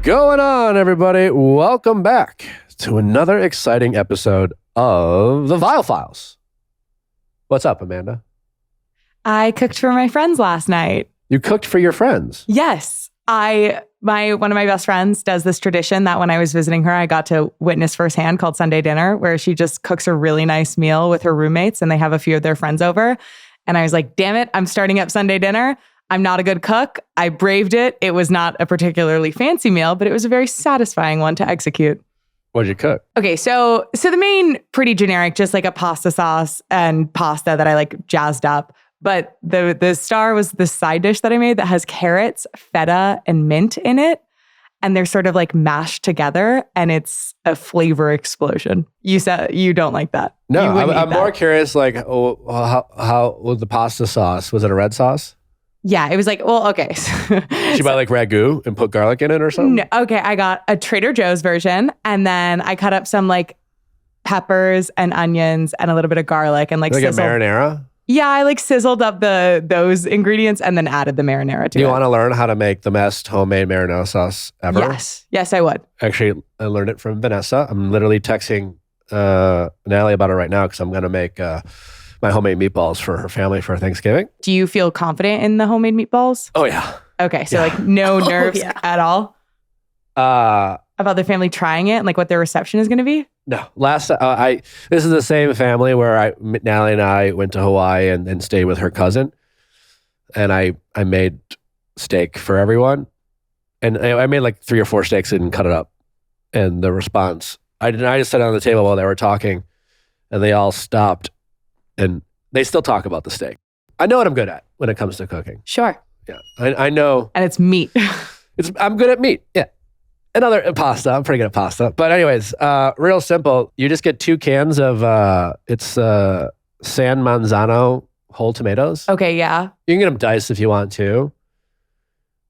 Going on, everybody? Welcome back to another exciting episode of the Viall Files. What's up, Amanda? I cooked for my friends last night. You cooked for your friends? Yes. One of my best friends does this tradition that when I was visiting her, I got to witness firsthand called Sunday dinner, where she just cooks a really nice meal with her roommates and they have a few of their friends over. And I was like, damn it, I'm starting up Sunday dinner. I'm not a good cook. I braved it. It was not a particularly fancy meal, but it was a very satisfying one to execute. What'd you cook? Okay, so the main, pretty generic, just like a pasta sauce and pasta that I like jazzed up. But the star was the side dish that I made that has carrots, feta, and mint in it. And they're sort of like mashed together and it's a flavor explosion. You said you don't like that. No, I'm I'm more curious, like, how was the pasta sauce? Was it a red sauce? Yeah, it was like, well, okay. Did you buy like ragu and put garlic in it or something? No, okay, I got a Trader Joe's version and then I cut up some like peppers and onions and a little bit of garlic and like a sizzled. marinara? Yeah, I like sizzled up those ingredients and then added the marinara to it. Do you want to learn how to make the best homemade marinara sauce ever? Yes, I would. Actually, I learned it from Vanessa. I'm literally texting Natalie about it right now because I'm going to make my homemade meatballs for her family for Thanksgiving. Do you feel confident in the homemade meatballs? Oh, yeah. Okay, so like no nerves at all? About their family trying it and like what their reception is going to be? No. This is the same family where Natalie and I went to Hawaii and stayed with her cousin. And I made steak for everyone. And I made like 3 or 4 steaks and cut it up. And the response, I just sat on the table while they were talking and they all stopped and they still talk about the steak. I know what I'm good at when it comes to cooking. Sure. Yeah. I know. And it's meat. I'm good at meat. Yeah. Another pasta. I'm pretty good at pasta. But anyways, real simple. You just get 2 cans of San Manzano whole tomatoes. Okay, yeah. You can get them diced if you want to.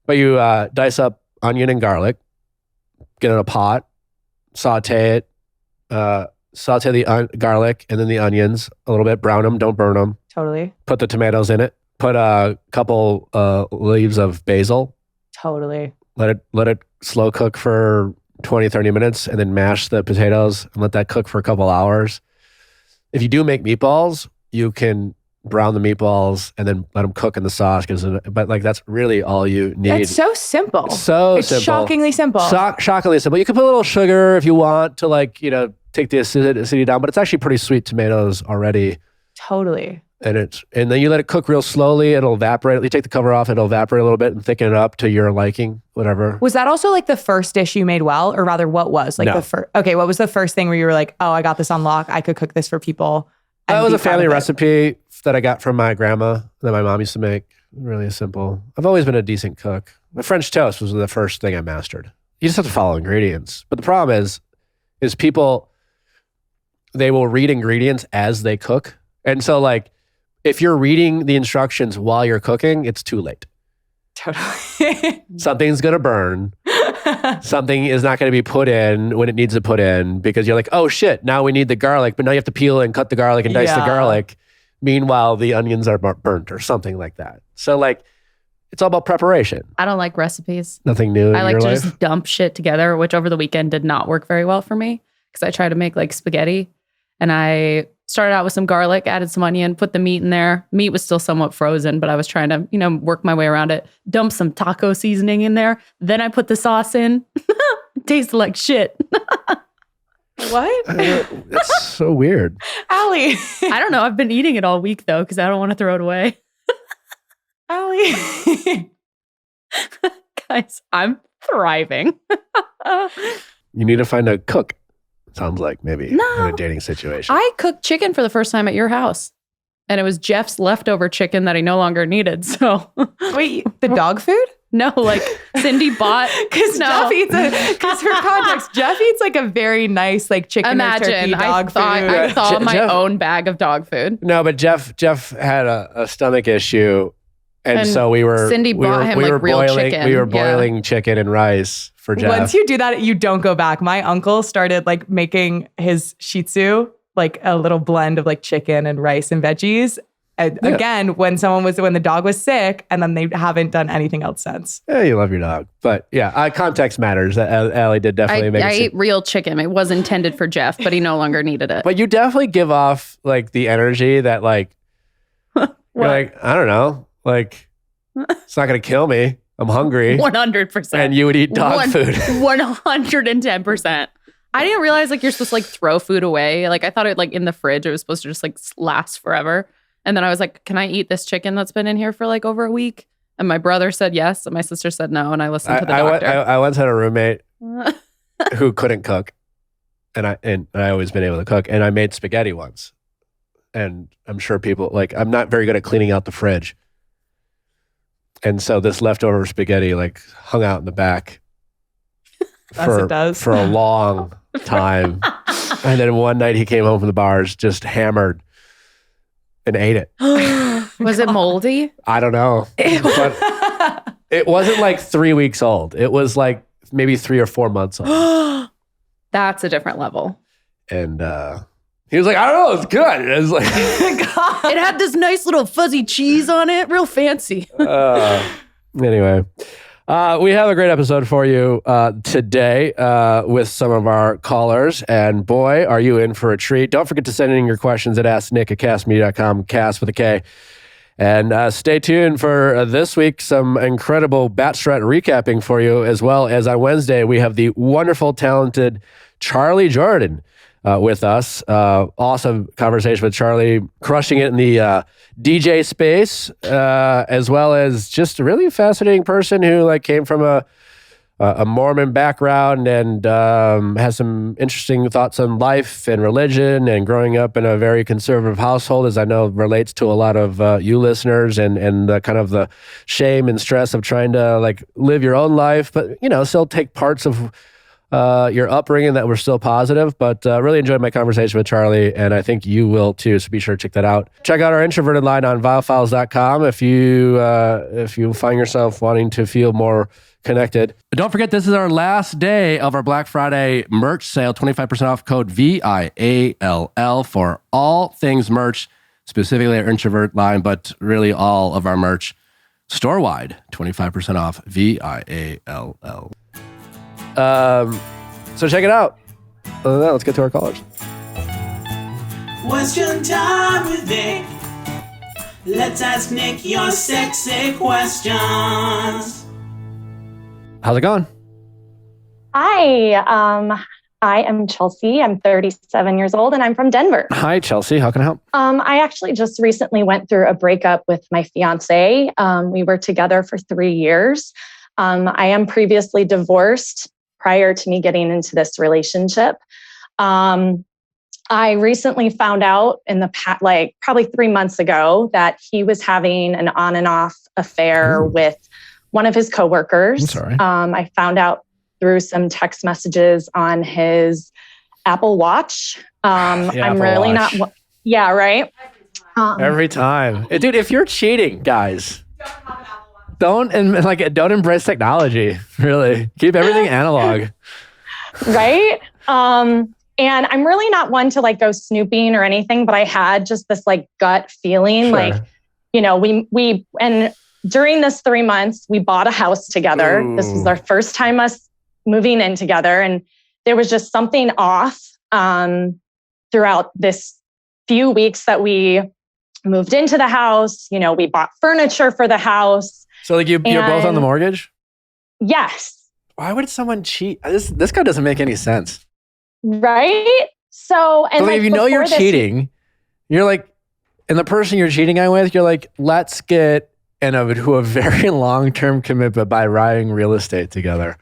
But you dice up onion and garlic, get in a pot, saute it, saute the garlic and then the onions a little bit, brown them, don't burn them. Totally. Put the tomatoes in it. Put a couple leaves of basil. Totally. Let it slow cook for 20, 30 minutes and then mash the potatoes and let that cook for a couple hours. If you do make meatballs, you can brown the meatballs and then let them cook in the sauce. But like that's really all you need. It's so simple. It's shockingly simple. Shockingly simple. You can put a little sugar if you want to take the acidity down, but it's actually pretty sweet tomatoes already. Totally. And then you let it cook real slowly. It'll evaporate. You take the cover off, it'll evaporate a little bit and thicken it up to your liking, whatever. Was that also like the first dish you made well? Or rather, what was like the first? Okay, what was the first thing where you were like, oh, I got this on lock. I could cook this for people. That was a family recipe that I got from my grandma that my mom used to make. Really simple. I've always been a decent cook. My French toast was the first thing I mastered. You just have to follow ingredients. But the problem is people, they will read ingredients as they cook. And so like, if you're reading the instructions while you're cooking, it's too late. Totally. Something's going to burn. Something is not going to be put in when it needs to put in because you're like, oh shit, now we need the garlic, but now you have to peel and cut the garlic and dice the garlic. Meanwhile, the onions are burnt or something like that. So like, it's all about preparation. I don't like recipes. Nothing new in I like your to life? just dump shit together, which over the weekend did not work very well for me because I tried to make like spaghetti and I started out with some garlic, added some onion, put the meat in there. Meat was still somewhat frozen, but I was trying to, work my way around it. Dump some taco seasoning in there. Then I put the sauce in. It tasted like shit. What? It's so weird. Allie. I don't know. I've been eating it all week though, because I don't want to throw it away. Allie. Guys, I'm thriving. You need to find a cook. Sounds like maybe in No. a dating situation. I cooked chicken for the first time at your house. And it was Jeff's leftover chicken that he no longer needed. So Wait, the dog food? no, like Cindy bought. Because Jeff eats because for context, Jeff eats like a very nice like chicken or turkey dog food. I thought my Jeff- own bag of dog food. No, but Jeff had a stomach issue. And so Cindy bought him like real chicken. We were boiling chicken and rice for Jeff. Once you do that, you don't go back. My uncle started like making his Shih Tzu, like a little blend of like chicken and rice and veggies. And again, when the dog was sick, and then they haven't done anything else since. Yeah, you love your dog. But yeah, context matters. Allie did definitely make it. I ate real chicken. It was intended for Jeff, but he no longer needed it. But you definitely give off like the energy that like, you're like, I don't know, like it's not going to kill me. I'm hungry. 100%. And you would eat dog food. 110%. I didn't realize like you're supposed to like throw food away. Like I thought it like in the fridge, it was supposed to just like last forever. And then I was like, can I eat this chicken that's been in here for like over a week? And my brother said yes. And my sister said no. And I listened to the doctor. I once had a roommate who couldn't cook. And I always been able to cook. And I made spaghetti once. And I'm sure people, like, I'm not very good at cleaning out the fridge. And so this leftover spaghetti like hung out in the back for a long time. And then one night he came home from the bars just hammered and ate it. Was it moldy? I don't know. But it wasn't like 3 weeks old. It was like maybe 3 or 4 months old. That's a different level. And he was like, I don't know, it's good. It was like, it had this nice little fuzzy cheese on it, real fancy. Anyway, we have a great episode for you today with some of our callers. And boy, are you in for a treat. Don't forget to send in your questions at AskNick@castmedia.com, cast with a K. And stay tuned for this week, some incredible Bachelorette recapping for you, as well as on Wednesday, we have the wonderful, talented Charlie Jordan with us. Awesome conversation with Charlie, crushing it in the DJ space, as well as just a really fascinating person who like came from a Mormon background and has some interesting thoughts on life and religion and growing up in a very conservative household, as I know relates to a lot of you listeners, and the kind of the shame and stress of trying to like live your own life, but you know, still take parts of your upbringing that were still positive. But really enjoyed my conversation with Charlie, and I think you will too, so be sure to check that out. Check out our introverted line on viallfiles.com if you find yourself wanting to feel more connected. Don't forget, this is our last day of our Black Friday merch sale. 25% off, code VIALL for all things merch, specifically our introvert line, but really all of our merch store-wide. 25% off, VIALL. So check it out. Other than that, let's get to our callers. Question time with Nick. Let's ask Nick your sexy questions. How's it going? Hi, I am Chelsea. I'm 37 years old and I'm from Denver. Hi, Chelsea. How can I help? I actually just recently went through a breakup with my fiancé. We were together for 3 years. I am previously divorced prior to me getting into this relationship. I recently found out in the past, like probably 3 months ago, that he was having an on and off affair with one of his coworkers. I'm sorry. I found out through some text messages on his Apple Watch. I'm really Watch. not. Yeah, right. Every time, dude. If you're cheating, guys, don't embrace technology. Really, keep everything analog. Right. And I'm really not one to like go snooping or anything, but I had just this like gut feeling, Sure. like, you know, we and during this 3 months, we bought a house together. Ooh. This was our first time us moving in together. And there was just something off throughout this few weeks that we moved into the house. You know, we bought furniture for the house. So like you're both on the mortgage? Yes. Why would someone cheat? This guy doesn't make any sense. Right? So, and But like, if you know you're cheating, you're like, and the person you're cheating on with, you're like, let's get into a very long-term commitment by buying real estate together.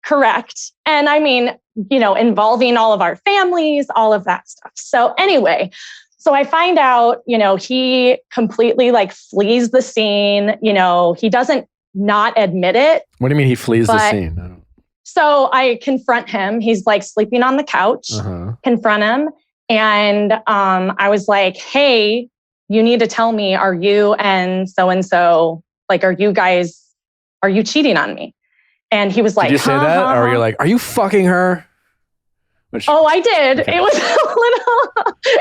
Correct. And I mean, you know, involving all of our families, all of that stuff. So anyway, so I find out, you know, he completely like flees the scene. You know, he doesn't not admit it. What do you mean he flees the scene? So I confront him. He's like sleeping on the couch, confront him. And I was like, hey, you need to tell me, are you and so, like, are you cheating on me? And he was like, did you say that? Or you're like, are you fucking her? Which, Oh, I did. okay. It was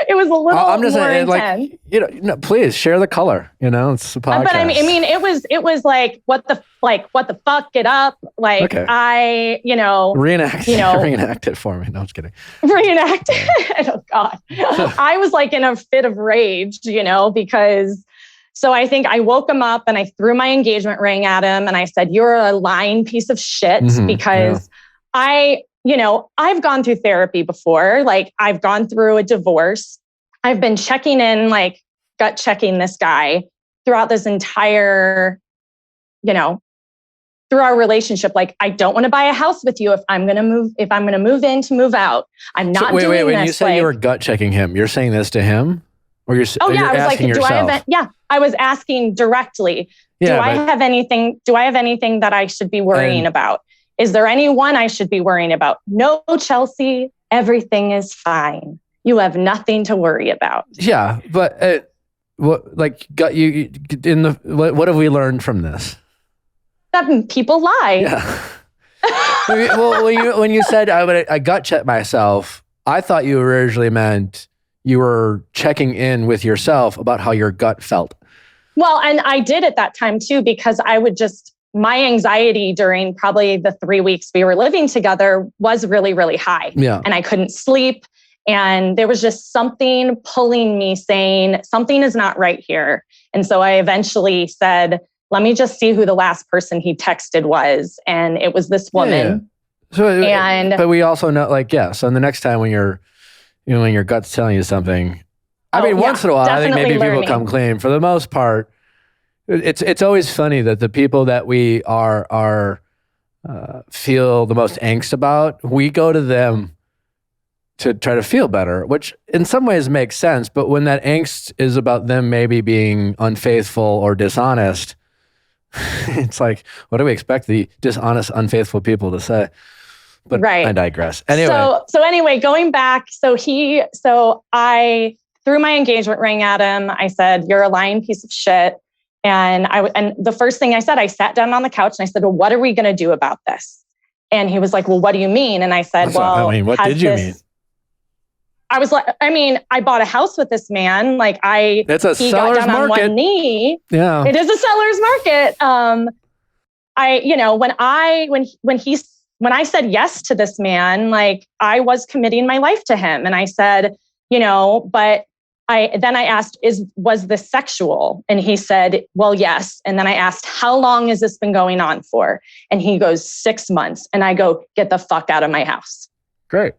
it was a little I'm just more saying, intense. like, no, please share the color. It's a podcast. But I mean, it was like, what the fuck, get up. Like Okay. I, Reenact it for me. No, I'm just kidding. reenact it. Oh God. I was like in a fit of rage, because so I think I woke him up and I threw my engagement ring at him and I said, you're a lying piece of shit, because I've gone through therapy before. Like I've gone through a divorce. I've been checking in, like gut checking this guy throughout this entire, through our relationship. Like, I don't want to buy a house with you if I'm going to move in to move out. I'm not doing this. When you say you were gut checking him, you're saying this to him? Or you're I was like, yourself? I was asking directly. Yeah, do I have anything that I should be worrying about? Is there anyone I should be worrying about? No, Chelsea, everything is fine. You have nothing to worry about. Yeah, but what have we learned from this? That people lie. Yeah. Well, when you said I gut check myself, I thought you originally meant you were checking in with yourself about how your gut felt. Well, and I did at that time too, because my anxiety during probably the 3 weeks we were living together was really, really high. Yeah. And I couldn't sleep. And there was just something pulling me saying, something is not right here. And so I eventually said, let me just see who the last person he texted was. And it was this woman. Yeah. But we also know, so the next time when when your gut's telling you something, once in a while, I think maybe people come clean. For the most part, it's always funny that the people that we are feel the most angst about, we go to them to try to feel better, which in some ways makes sense. But when that angst is about them maybe being unfaithful or dishonest, it's like, what do we expect the dishonest, unfaithful people to say? But right. I digress. Anyway. So anyway, going back, so I threw my engagement ring at him. I said, you're a lying piece of shit. And the first thing I said, I sat down on the couch and I said, well, what are we going to do about this? And he was like, well, what do you mean? And I said, what did you mean? I was like, I bought a house with this man. Like it's a he seller's got down market. on one knee. Yeah. It is a seller's market. When I said yes to this man, like I was committing my life to him. And I said, but I asked, was this sexual? And he said, well, yes. And then I asked, how long has this been going on for? And he goes, 6 months. And I go, get the fuck out of my house. Great.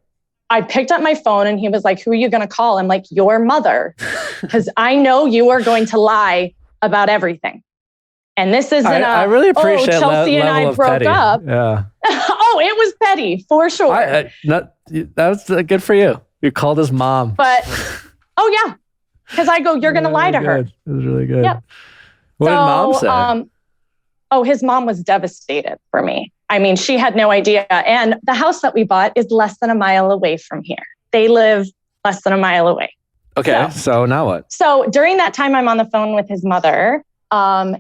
I picked up my phone and he was like, who are you going to call? I'm like, your mother. Because I know you are going to lie about everything. And this isn't I really appreciate Chelsea and I broke petty. up. Yeah. Oh, it was petty for sure. That was good for you. You called his mom. But, oh yeah. Because I go, you're going to lie to her. It was really good. Yep. What did mom say? His mom was devastated for me. I mean, she had no idea. And the house that we bought is less than a mile away from here. They live less than a mile away. Okay. So now what? So during that time, I'm on the phone with his mother.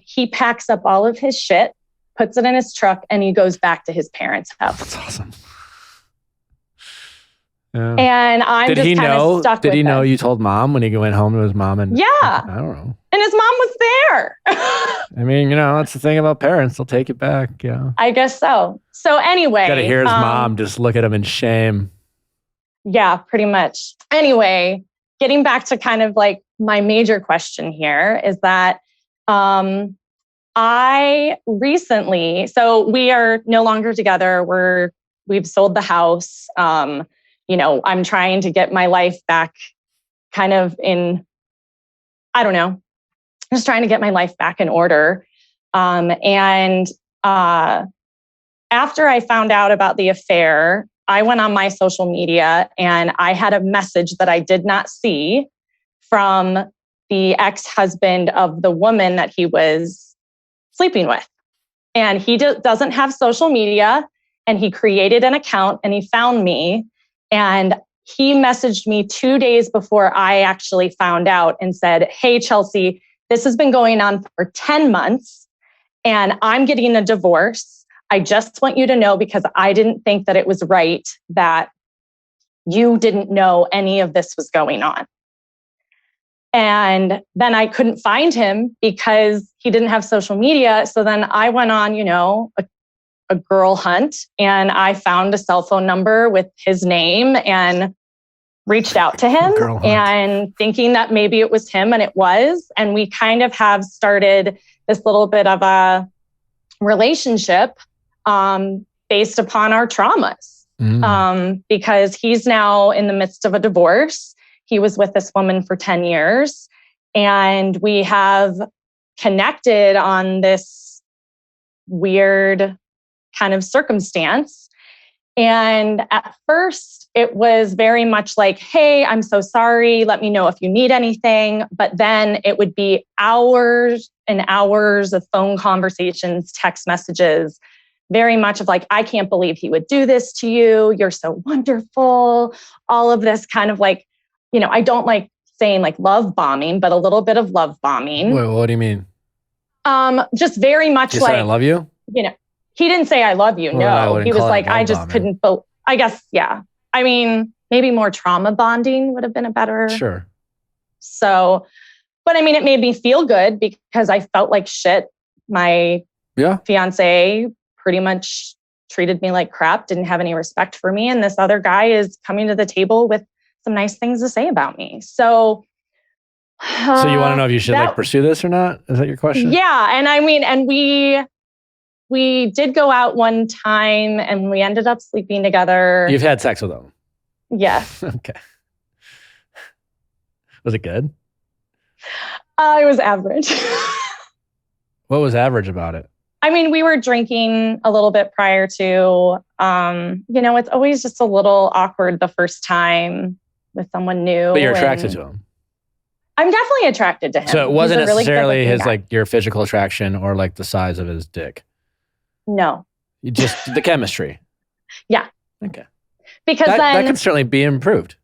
He packs up all of his shit, puts it in his truck, and he goes back to his parents' house. That's awesome. Yeah. And I'm just kind of stuck with it. Did he know you told mom when he went home to his mom? Yeah. I don't know. And his mom was there. I mean, that's the thing about parents. They'll take it back. Yeah. I guess so. So anyway. Got to hear his mom just look at him in shame. Yeah, pretty much. Anyway, getting back to kind of like my major question here is that I recently, so we are no longer together. We've sold the house. I'm trying to get my life back kind of in, I don't know, just trying to get my life back in order. After I found out about the affair, I went on my social media and I had a message that I did not see from the ex-husband of the woman that he was sleeping with. And he doesn't have social media, and he created an account and he found me, and he messaged me 2 days before I actually found out and said, hey, Chelsea, this has been going on for 10 months and I'm getting a divorce. I just want you to know, because I didn't think that it was right that you didn't know any of this was going on. And then I couldn't find him because he didn't have social media. So then I went on, a girl hunt, and I found a cell phone number with his name and reached out to him and thinking that maybe it was him, and it was. And we kind of have started this little bit of a relationship based upon our traumas. Because he's now in the midst of a divorce. He was with this woman for 10 years, and we have connected on this weird kind of circumstance. And at first, it was very much like, hey, I'm so sorry. Let me know if you need anything. But then it would be hours and hours of phone conversations, text messages, very much of like, I can't believe he would do this to you. You're so wonderful. All of this kind of like, I don't like saying like love bombing, but a little bit of love bombing. Wait, what do you mean? Just very much Did like, say I love you? He didn't say I love you. Well, no, he was like, I just couldn't. I guess, yeah. I mean, maybe more trauma bonding would have been a better. Sure. So, but I mean, it made me feel good because I felt like shit. My fiance pretty much treated me like crap, didn't have any respect for me. And this other guy is coming to the table with some nice things to say about me. So you want to know if you should pursue this or not? Is that your question? Yeah. And I mean, and we did go out one time and we ended up sleeping together. You've had sex with him? Yes. Okay. Was it good? It was average. What was average about it? I mean, we were drinking a little bit prior to, it's always just a little awkward the first time with someone new. But you're attracted to him. I'm definitely attracted to him. So it wasn't necessarily his like your physical attraction or like the size of his dick. No. Just the chemistry. Yeah. Okay. Because that can certainly be improved.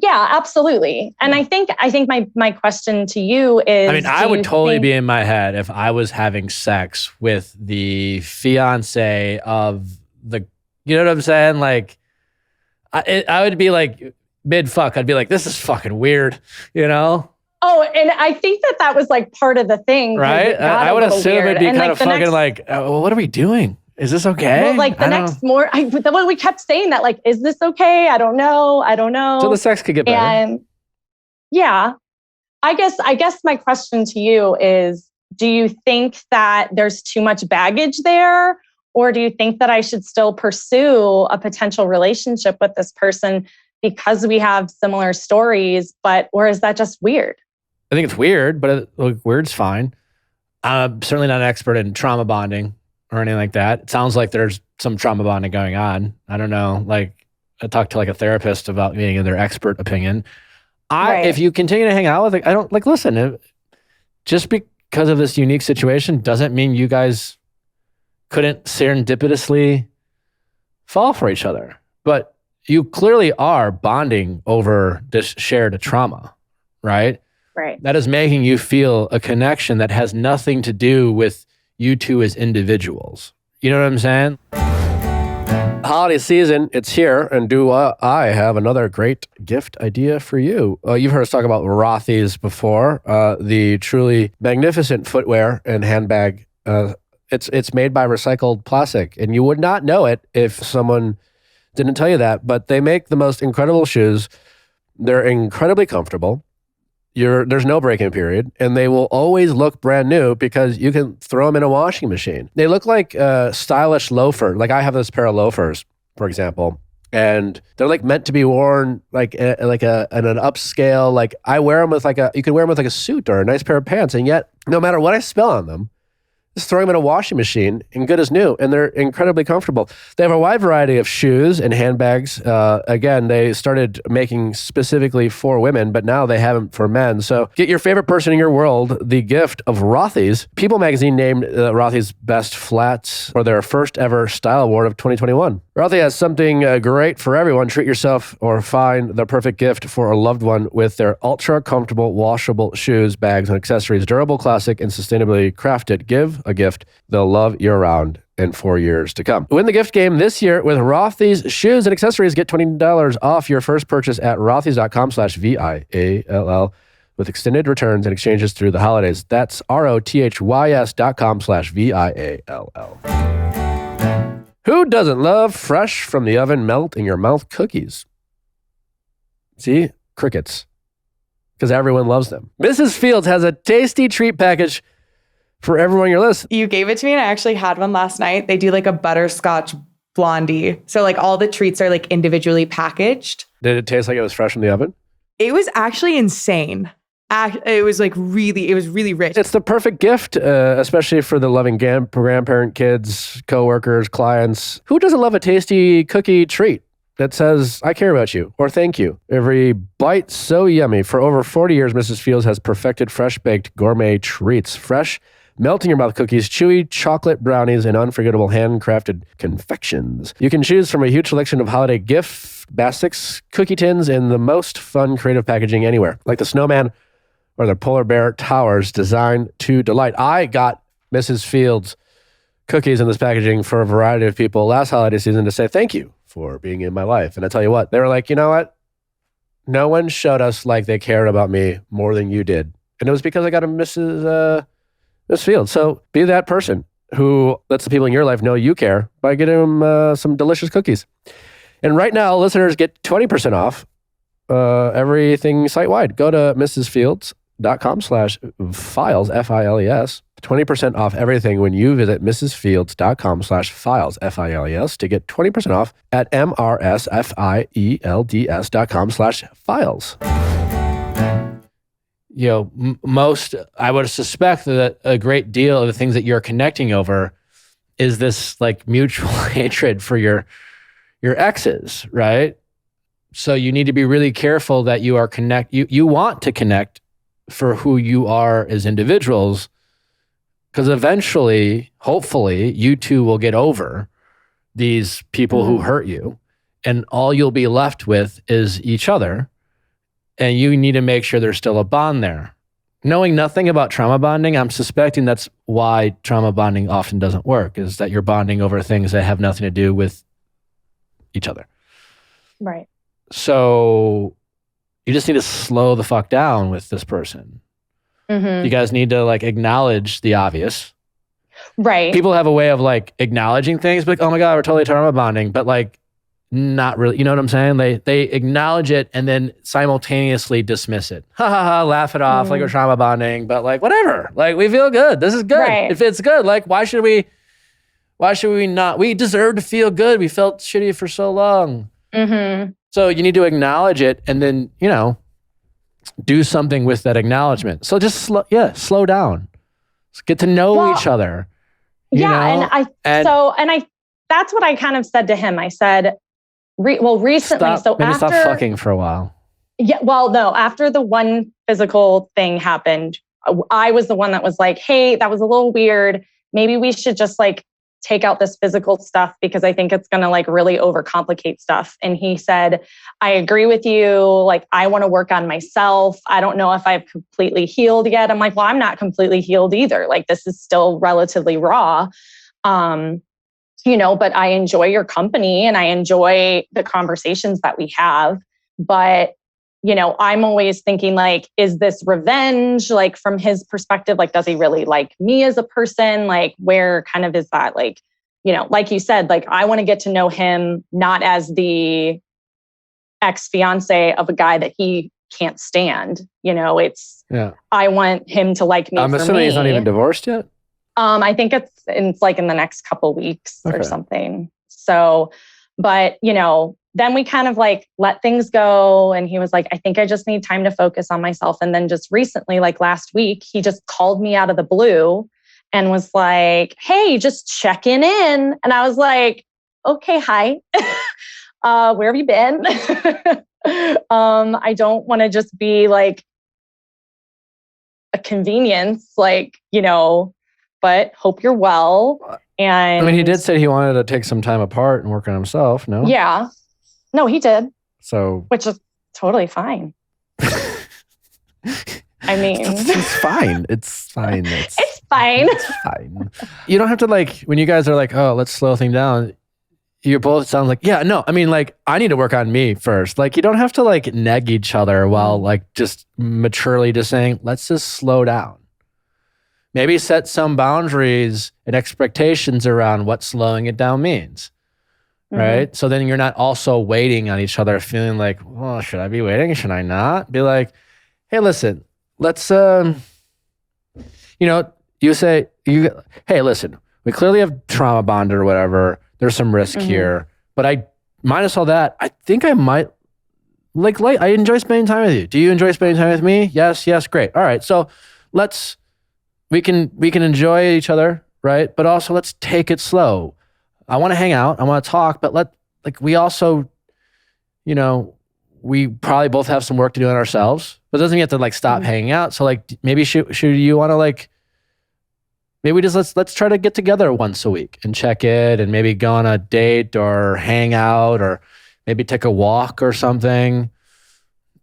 Yeah, absolutely. And I think my question to you is, I mean, I would totally be in my head if I was having sex with the fiance of the, you know what I'm saying? Like, I would be like mid fuck. I'd be like, this is fucking weird, Oh, and I think that was like part of the thing. Right? I would assume it'd be kind of fucking like, what are we doing? Is this okay? Well, like the next morning, we kept saying that, like, is this okay? I don't know. So the sex could get better. And yeah, I guess my question to you is, do you think that there's too much baggage there? Or do you think that I should still pursue a potential relationship with this person because we have similar stories, or is that just weird? I think it's weird, but weird's fine. I'm certainly not an expert in trauma bonding or anything like that. It sounds like there's some trauma bonding going on. I don't know. Like, I talked to like a therapist about getting their expert opinion. If you continue to hang out with, I don't listen, just because of this unique situation doesn't mean you guys couldn't serendipitously fall for each other. But you clearly are bonding over this shared trauma, right? Right. That is making you feel a connection that has nothing to do with you two as individuals. You know what I'm saying? Holiday season, it's here, and I have another great gift idea for you. You've heard us talk about Rothy's before, the truly magnificent footwear and handbag. It's made by recycled plastic, and you would not know it if someone didn't tell you that, but they make the most incredible shoes. They're incredibly comfortable. There's no break-in period, and they will always look brand new because you can throw them in a washing machine. They look like a stylish loafer. Like I have this pair of loafers, for example, and they're like meant to be worn like in an upscale. Like I wear them with you can wear them with like a suit or a nice pair of pants, and yet no matter what I spill on them, just throw them in a washing machine and good as new, and they're incredibly comfortable. They have a wide variety of shoes and handbags. Again, they started making specifically for women, but now they have them for men. So get your favorite person in your world the gift of Rothy's. People magazine named Rothy's best flats for their first ever style award of 2021. Rothy has something great for everyone. Treat yourself or find the perfect gift for a loved one with their ultra comfortable washable shoes, bags, and accessories. Durable, classic, and sustainably crafted. Give a gift they'll love year-round and for years to come. Win the gift game this year with Rothy's shoes and accessories. Get $20 off your first purchase at rothys.com/VIALL with extended returns and exchanges through the holidays. That's ROTHYS.com/VIALL. Who doesn't love fresh from the oven, melt in your mouth cookies? See? Crickets. Because everyone loves them. Mrs. Fields has a tasty treat package for everyone on your list. You gave it to me and I actually had one last night. They do like a butterscotch blondie. So like all the treats are like individually packaged. Did it taste like it was fresh from the oven? It was actually insane. It was really rich. It's the perfect gift, especially for the loving grandparent, kids, coworkers, clients. Who doesn't love a tasty cookie treat that says, I care about you, or thank you? Every bite so yummy. For over 40 years, Mrs. Fields has perfected fresh-baked gourmet treats. Fresh, melt-in-your-mouth cookies, chewy chocolate brownies, and unforgettable handcrafted confections. You can choose from a huge selection of holiday gift baskets, cookie tins, and the most fun creative packaging anywhere, like the snowman or the polar bear towers designed to delight. I got Mrs. Fields cookies in this packaging for a variety of people last holiday season to say thank you for being in my life. And I tell you what, they were like, you know what? No one showed us like they cared about me more than you did. And it was because I got a Miss Fields. So be that person who lets the people in your life know you care by getting them some delicious cookies. And right now, listeners get 20% off everything site-wide. Go to mrsfields.com/files, F-I-L-E-S. 20% off everything when you visit mrsfields.com/files, F-I-L-E-S, to get 20% off at mrsfields.com/files. You know, I would suspect that a great deal of the things that you're connecting over is this like mutual hatred for your exes, right? So you need to be really careful that you are you want to connect for who you are as individuals, because eventually, hopefully, you two will get over these people who hurt you, and all you'll be left with is each other. And you need to make sure there's still a bond there. Knowing nothing about trauma bonding, I'm suspecting that's why trauma bonding often doesn't work, is that you're bonding over things that have nothing to do with each other. Right. So you just need to slow the fuck down with this person. Mm-hmm. You guys need to like acknowledge the obvious. Right. People have a way of like acknowledging things, like, oh my God, we're totally trauma bonding, but like not really, you know what I'm saying? They acknowledge it and then simultaneously dismiss it. Ha ha ha, laugh it off like we're trauma bonding, but like whatever. Like we feel good. This is good. Right. If it's good, like why should we not? We deserve to feel good. We felt shitty for so long. Mm-hmm. So you need to acknowledge it and then, you know, do something with that acknowledgement. So just slow down. Just get to know each other. You know? And that's what I kind of said to him. I said, recently, stop fucking for a while. Yeah, well, no, after the one physical thing happened, I was the one that was like, hey, that was a little weird. Maybe we should just like take out this physical stuff because I think it's going to like really overcomplicate stuff. And he said, I agree with you. Like, I want to work on myself. I don't know if I've completely healed yet. I'm like, well, I'm not completely healed either. Like, this is still relatively raw. You know, but I enjoy your company and I enjoy the conversations that we have. But, you know, I'm always thinking like, is this revenge? Like from his perspective, like, does he really like me as a person? Like, where kind of is that? Like, you know, like you said, like, I want to get to know him not as the ex-fiance of a guy that he can't stand. You know, I want him to like me. I'm assuming he's not even divorced yet. I think it's like in the next couple weeks or something. So, but you know, then we kind of like let things go. And he was like, I think I just need time to focus on myself. And then just recently, like last week, he just called me out of the blue and was like, hey, just checking in. And I was like, okay, hi. Where have you been? I don't want to just be like a convenience, like, you know, but hope you're well. And I mean, he did say he wanted to take some time apart and work on himself, no? Yeah. No, he did. So, which is totally fine. I mean, it's fine. It's fine. It's fine. It's fine. You don't have to like, when you guys are like, oh, let's slow things down. You both sound like, yeah, no, I mean, like, I need to work on me first. Like, you don't have to like neg each other while like just maturely just saying, let's just slow down. Maybe set some boundaries and expectations around what slowing it down means. Right. So then you're not also waiting on each other, feeling like, well, should I be waiting? Should I not? Be like, hey, listen, let's, you know, you say, hey, listen, we clearly have trauma bond or whatever. There's some risk here, but I, minus all that, I think I might like, I enjoy spending time with you. Do you enjoy spending time with me? Yes. Great. All right. So we can enjoy each other. Right. But also let's take it slow. I want to hang out. I want to talk, but we also, you know, we probably both have some work to do on ourselves, but it doesn't mean you have to like stop hanging out. So like, maybe should you want to like, maybe just let's try to get together once a week and check it and maybe go on a date or hang out or maybe take a walk or something.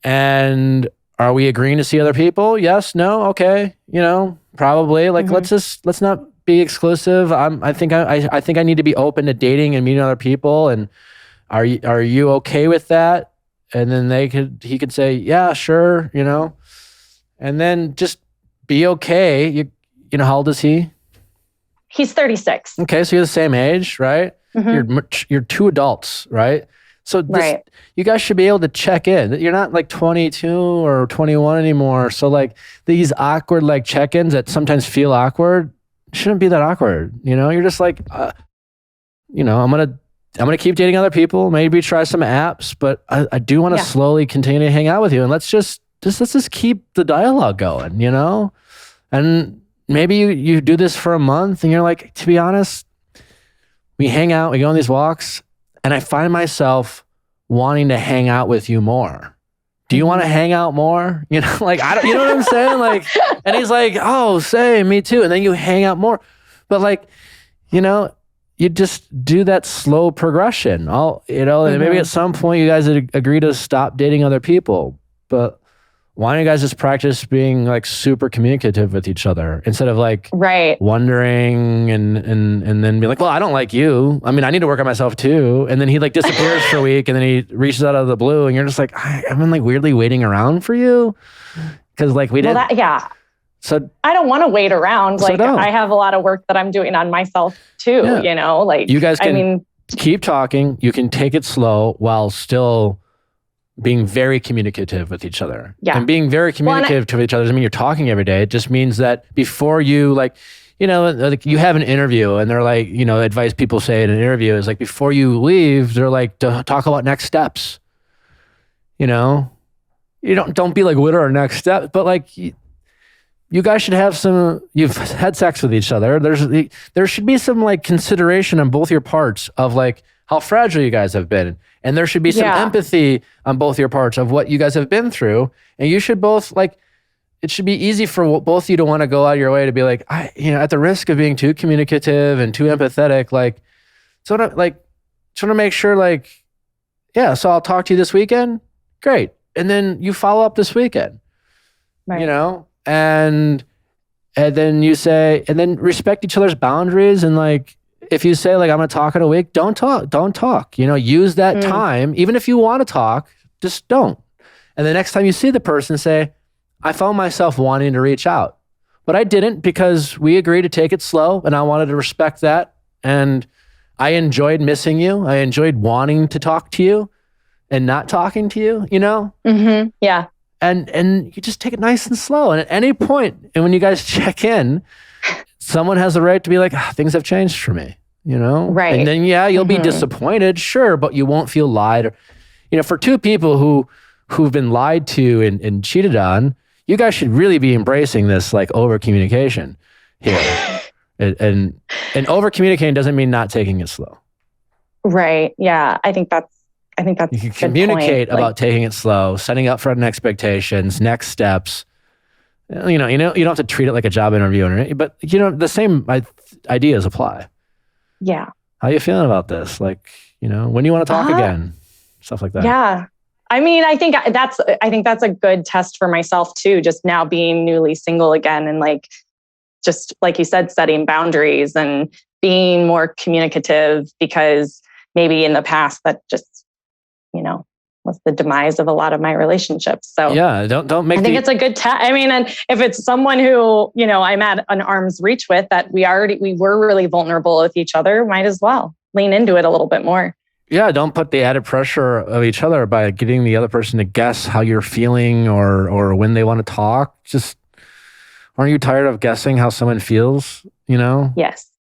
And are we agreeing to see other people? Yes, no, okay. You know, probably like, let's not be exclusive. I think I need to be open to dating and meeting other people. And are you okay with that? And then he could say, yeah, sure, you know, and then just be okay. You know, how old is he? He's 36. Okay. So you're the same age, right? You're two adults, right? So you guys should be able to check in. You're not like 22 or 21 anymore. So like these awkward like check-ins that sometimes feel awkward shouldn't be that awkward. You know, you're just like, you know, I'm going to keep dating other people, maybe try some apps, but I do want to slowly continue to hang out with you. And let's just keep the dialogue going, you know? And maybe you do this for a month and you're like, to be honest, we hang out, we go on these walks, and I find myself wanting to hang out with you more. Do you want to hang out more? You know, like, you know what I'm saying? Like, and he's like, oh, same, me too. And then you hang out more. But like, you know, you just do that slow progression. And maybe at some point you guys agree to stop dating other people. But why don't you guys just practice being like super communicative with each other instead of like wondering and then be like, well, I don't like you. I mean, I need to work on myself too. And then he like disappears for a week and then he reaches out of the blue and you're just like, I've been like weirdly waiting around for you. Cause like we didn't. So I don't want to wait around. Like I have a lot of work that I'm doing on myself too, you know, like you guys can keep talking. You can take it slow while still being very communicative with each other. Yeah. And being very communicative to each other doesn't mean you're talking every day. It just means that before you like, you know, like you have an interview and they're like, you know, advice people say in an interview is like, before you leave, they're like, to talk about next steps. You know, you don't be like, what are our next steps? But like, you guys should have you've had sex with each other. There should be some like consideration on both your parts of like how fragile you guys have been. And there should be some empathy on both your parts of what you guys have been through. And you should both like, it should be easy for both of you to want to go out of your way to be like, you know, at the risk of being too communicative and too empathetic, like, so to make sure like, yeah, so I'll talk to you this weekend. Great. And then you follow up this weekend, you know, and then you say, and then respect each other's boundaries. And like, if you say like, I'm going to talk in a week, don't talk, you know, use that time. Even if you want to talk, just don't. And the next time you see the person, say, I found myself wanting to reach out, but I didn't because we agreed to take it slow and I wanted to respect that. And I enjoyed missing you. I enjoyed wanting to talk to you and not talking to you, you know? Mm-hmm. Yeah. And you just take it nice and slow. And at any point, and when you guys check in, someone has the right to be like, things have changed for me, you know? Right. And then, you'll be disappointed, sure, but you won't feel lied. You know, for two people who've been lied to and cheated on, you guys should really be embracing this like over communication here. and over communicating doesn't mean not taking it slow. Right. Yeah. I think that's you can communicate about taking it slow, setting up front expectations, next steps. You don't have to treat it like a job interview, but you know, the same ideas apply. Yeah. How you feeling about this? Like, you know, when do you want to talk again? Stuff like that. Yeah. I mean, I think that's a good test for myself too, just now being newly single again and like just like you said, setting boundaries and being more communicative, because maybe in the past that just, was the demise of a lot of my relationships. So Yeah, don't make. I think it's a good test. I mean, and if it's someone who, I'm at an arm's reach with, that we were really vulnerable with each other, might as well lean into it a little bit more. Yeah, don't put the added pressure of each other by getting the other person to guess how you're feeling or when they want to talk. Just, aren't you tired of guessing how someone feels? Yes.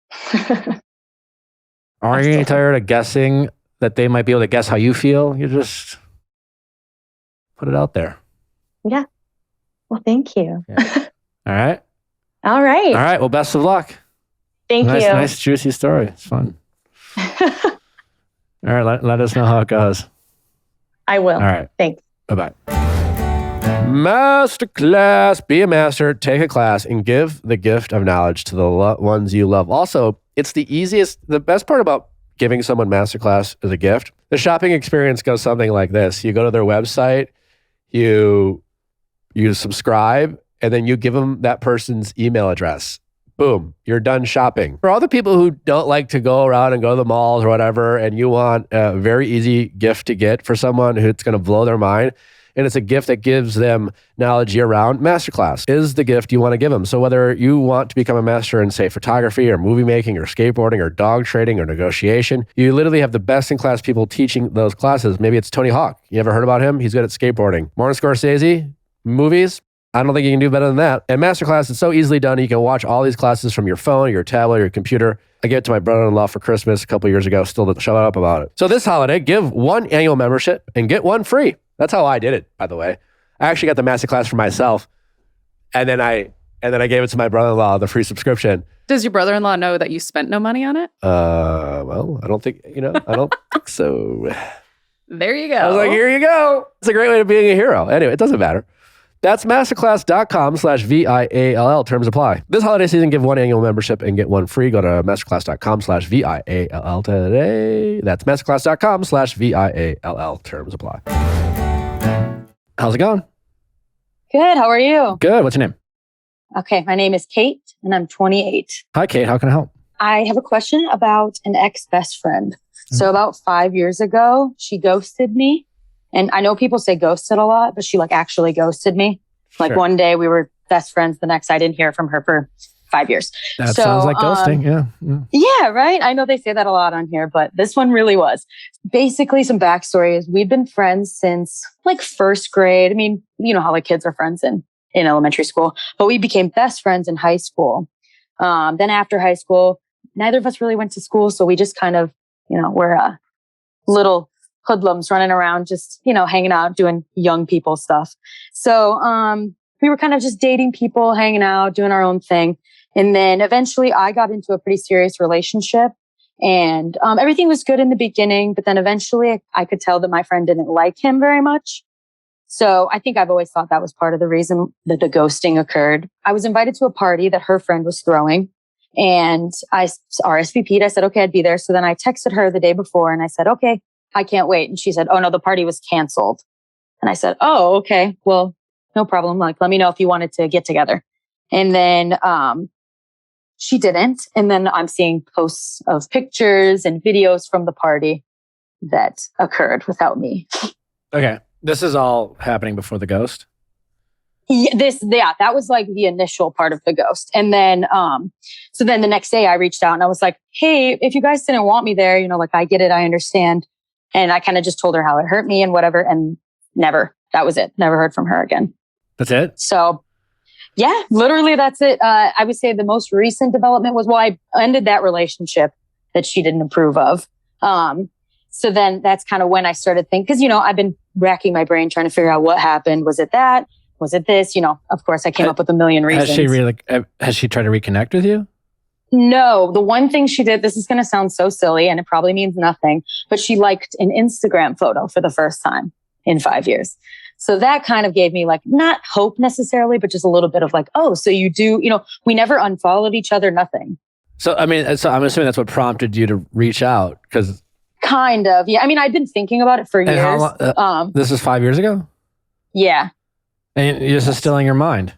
Aren't you tired of guessing that they might be able to guess how you feel? You just put it out there. Yeah. Well, thank you. Yeah. All right. All right. All right. Well, best of luck. Thank you. Nice, juicy story. It's fun. All right. Let us know how it goes. I will. All right. Thanks. Bye-bye. Masterclass. Be a master, take a class, and give the gift of knowledge to the ones you love. Also, it's the best part about giving someone masterclass as a gift. The shopping experience goes something like this. You go to their website, you subscribe, and then you give them that person's email address. Boom, you're done shopping. For all the people who don't like to go around and go to the malls or whatever, and you want a very easy gift to get for someone who's going to blow their mind, and it's a gift that gives them knowledge year-round, Masterclass is the gift you want to give them. So whether you want to become a master in, say, photography or movie making or skateboarding or dog trading or negotiation, you literally have the best-in-class people teaching those classes. Maybe it's Tony Hawk. You ever heard about him? He's good at skateboarding. Martin Scorsese, movies, I don't think you can do better than that. And Masterclass is so easily done. You can watch all these classes from your phone, your tablet, your computer. I gave it to my brother-in-law for Christmas a couple years ago, still to shut up about it. So this holiday, give one annual membership and get one free. That's how I did it, by the way. I actually got the Masterclass for myself. And then I gave it to my brother-in-law, the free subscription. Does your brother-in-law know that you spent no money on it? Well, I don't think, I don't think so. There you go. I was like, here you go. It's a great way of being a hero. Anyway, it doesn't matter. That's masterclass.com/VIALL. Terms apply. This holiday season, give one annual membership and get one free. Go to masterclass.com/VIALL today. That's masterclass.com/VIALL. Terms apply. How's it going? Good. How are you? Good. What's your name? Okay. My name is Kate and I'm 28. Hi, Kate. How can I help? I have a question about an ex-best friend. So about 5 years ago, she ghosted me. And I know people say ghosted a lot, but she actually ghosted me. Sure. One day we were best friends. The next I didn't hear from her for 5 years. That sounds like ghosting. Yeah. Yeah, right. I know they say that a lot on here, but this one really was. Basically, some backstory is we've been friends since first grade. I mean, you know how kids are friends in elementary school, but we became best friends in high school. Then after high school, neither of us really went to school. So we just kind of, we're little hoodlums running around, just, hanging out, doing young people stuff. So we were kind of just dating people, hanging out, doing our own thing. And then eventually I got into a pretty serious relationship and everything was good in the beginning. But then eventually I could tell that my friend didn't like him very much. So I think I've always thought that was part of the reason that the ghosting occurred. I was invited to a party that her friend was throwing and I RSVP'd. I said, okay, I'd be there. So then I texted her the day before and I said, okay, I can't wait. And she said, oh no, the party was canceled. And I said, oh, okay, well, no problem. Let me know if you wanted to get together. And then, she didn't. And then I'm seeing posts of pictures and videos from the party that occurred without me. Okay. This is all happening before the ghost? That was the initial part of the ghost. And then, so then the next day I reached out and I was like, hey, if you guys didn't want me there, I get it. I understand. And I kind of just told her how it hurt me and whatever. And that was it. Never heard from her again. That's it? So yeah, literally that's it. I would say the most recent development was, I ended that relationship that she didn't approve of. So then that's kind of when I started thinking, because, I've been racking my brain trying to figure out what happened. Was it that? Was it this? Of course I came up with a million reasons. Has she tried to reconnect with you? No, the one thing she did, this is going to sound so silly and it probably means nothing, but she liked an Instagram photo for the first time in 5 years. So that kind of gave me not hope necessarily, but just a little bit of oh, so you do, we never unfollowed each other, nothing. So, I'm assuming that's what prompted you to reach out because. Kind of. Yeah. I mean, I'd been thinking about it for years. How long, this is 5 years ago? Yeah. And this is still in your mind?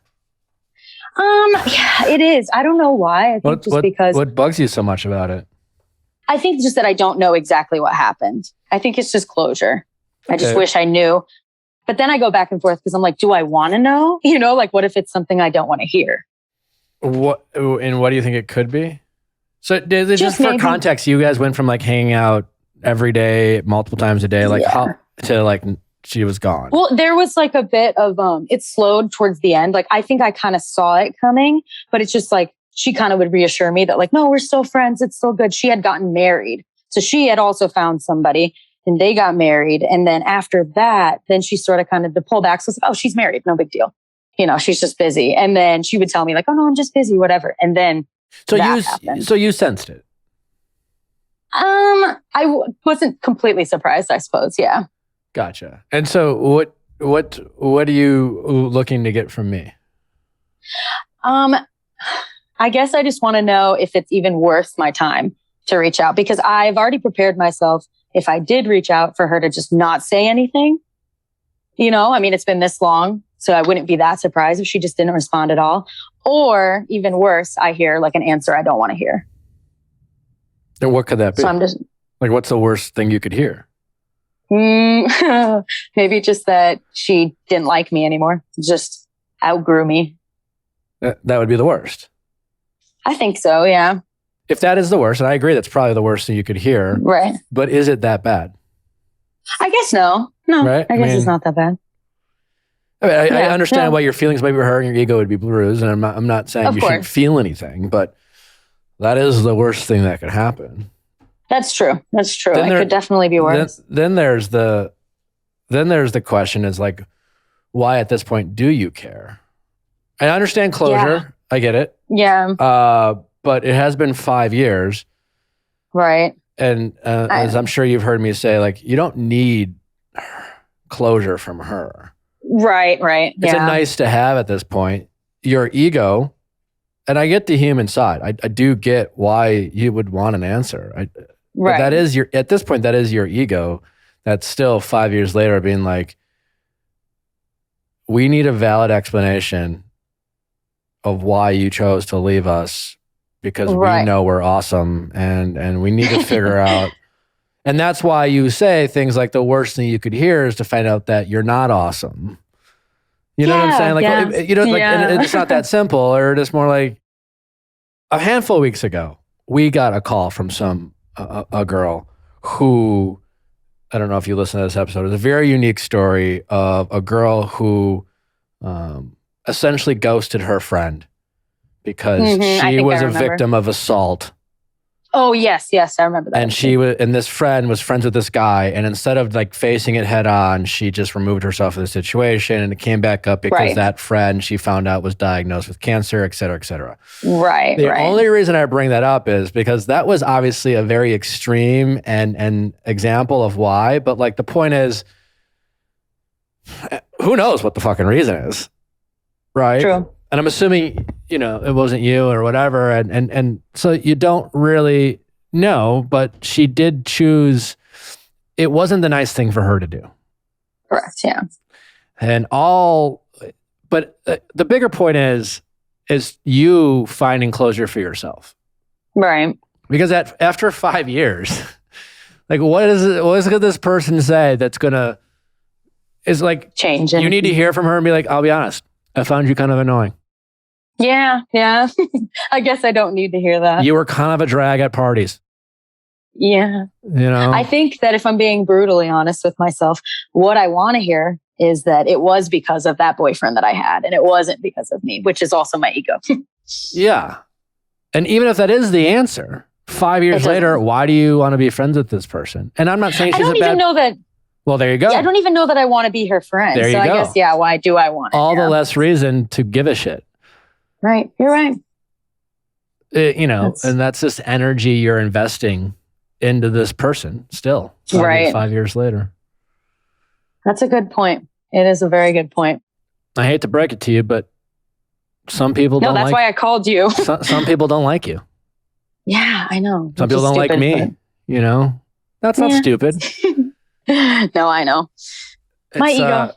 Yeah, it is. I don't know why. I think because what bugs you so much about it? I think just that I don't know exactly what happened. I think it's just closure. Okay. I just wish I knew. But then I go back and forth because I'm like, do I want to know? You know, like what if it's something I don't want to hear? What do you think it could be? So just for context, you guys went from like hanging out every day, multiple times a day, like to like she was gone. Well, there was like a bit of it slowed towards the end. Like I think I kind of saw it coming, but it's just like she kind of would reassure me that like, no, we're still friends. It's still good. She had gotten married. So she had also found somebody and they got married. And then after that, then she sort of kind of to pull back. So it's like, oh, she's married. No big deal. You know, she's just busy. And then she would tell me like, oh no, I'm just busy, whatever. And then so you sensed it. I wasn't completely surprised, I suppose. Yeah. Gotcha. And so what are you looking to get from me? I guess I just want to know if it's even worth my time to reach out, because I've already prepared myself if I did reach out for her to just not say anything. You know, I mean, it's been this long, so I wouldn't be that surprised if she just didn't respond at all. Or even worse, I hear like an answer I don't want to hear. And what could that be? So I'm just like, what's the worst thing you could hear? Maybe just that she didn't like me anymore. Just outgrew me. That would be the worst. I think so, yeah. If that is the worst, and I agree that's probably the worst thing you could hear. Right. But is it that bad? I guess no. No, right? I guess it's not that bad. I understand why your feelings might be hurt and your ego would be bruised, and I'm not saying you shouldn't feel anything, but that is the worst thing that could happen. That's true. That's true. It could definitely be worse. Then there's the question is like, why at this point do you care? I understand closure. Yeah. I get it. Yeah. But it has been 5 years. Right. And as I'm sure you've heard me say, like, you don't need closure from her. Right. It's a nice to have at this point. Your ego, and I get the human side. I do get why you would want an answer. But that is at this point, that is your ego. That's still 5 years later being like, we need a valid explanation of why you chose to leave us, because we know we're awesome and we need to figure out. And that's why you say things like the worst thing you could hear is to find out that you're not awesome. You know what I'm saying? Like, and it's not that simple, or it's more like a handful of weeks ago, we got a call from a girl who, I don't know if you listen to this episode, it's a very unique story of a girl who essentially ghosted her friend because she was a victim of assault. Oh, yes, I remember that. And this friend was friends with this guy, and instead of like facing it head on, she just removed herself from the situation, and it came back up because that friend she found out was diagnosed with cancer, et cetera, et cetera. Right. The only reason I bring that up is because that was obviously a very extreme and example of why, but like the point is, who knows what the fucking reason is, right? True. And I'm assuming, it wasn't you or whatever. And so you don't really know, but she did choose. It wasn't the nice thing for her to do. Correct. Yeah. But the bigger point is you finding closure for yourself. Right. Because after 5 years, like what is this person say that's is like change? You need to hear from her and be like, I'll be honest, I found you kind of annoying. Yeah. I guess I don't need to hear that. You were kind of a drag at parties. Yeah. I think that if I'm being brutally honest with myself, what I want to hear is that it was because of that boyfriend that I had, and it wasn't because of me, which is also my ego. Yeah. And even if that is the answer, 5 years later, why do you want to be friends with this person? And I'm not saying she's a bad... I don't even know that... Well, there you go. Yeah, I don't even know that I want to be her friend. There you go. I guess, why do I want it? All the less reason to give a shit. Right. You're right. And that's just energy you're investing into this person still. 5 years later. That's a good point. It is a very good point. I hate to break it to you, but some people don't like... No, that's why I called you. some people don't like you. Yeah, I know. Some people don't like me, That's not stupid. No, I know. My ego.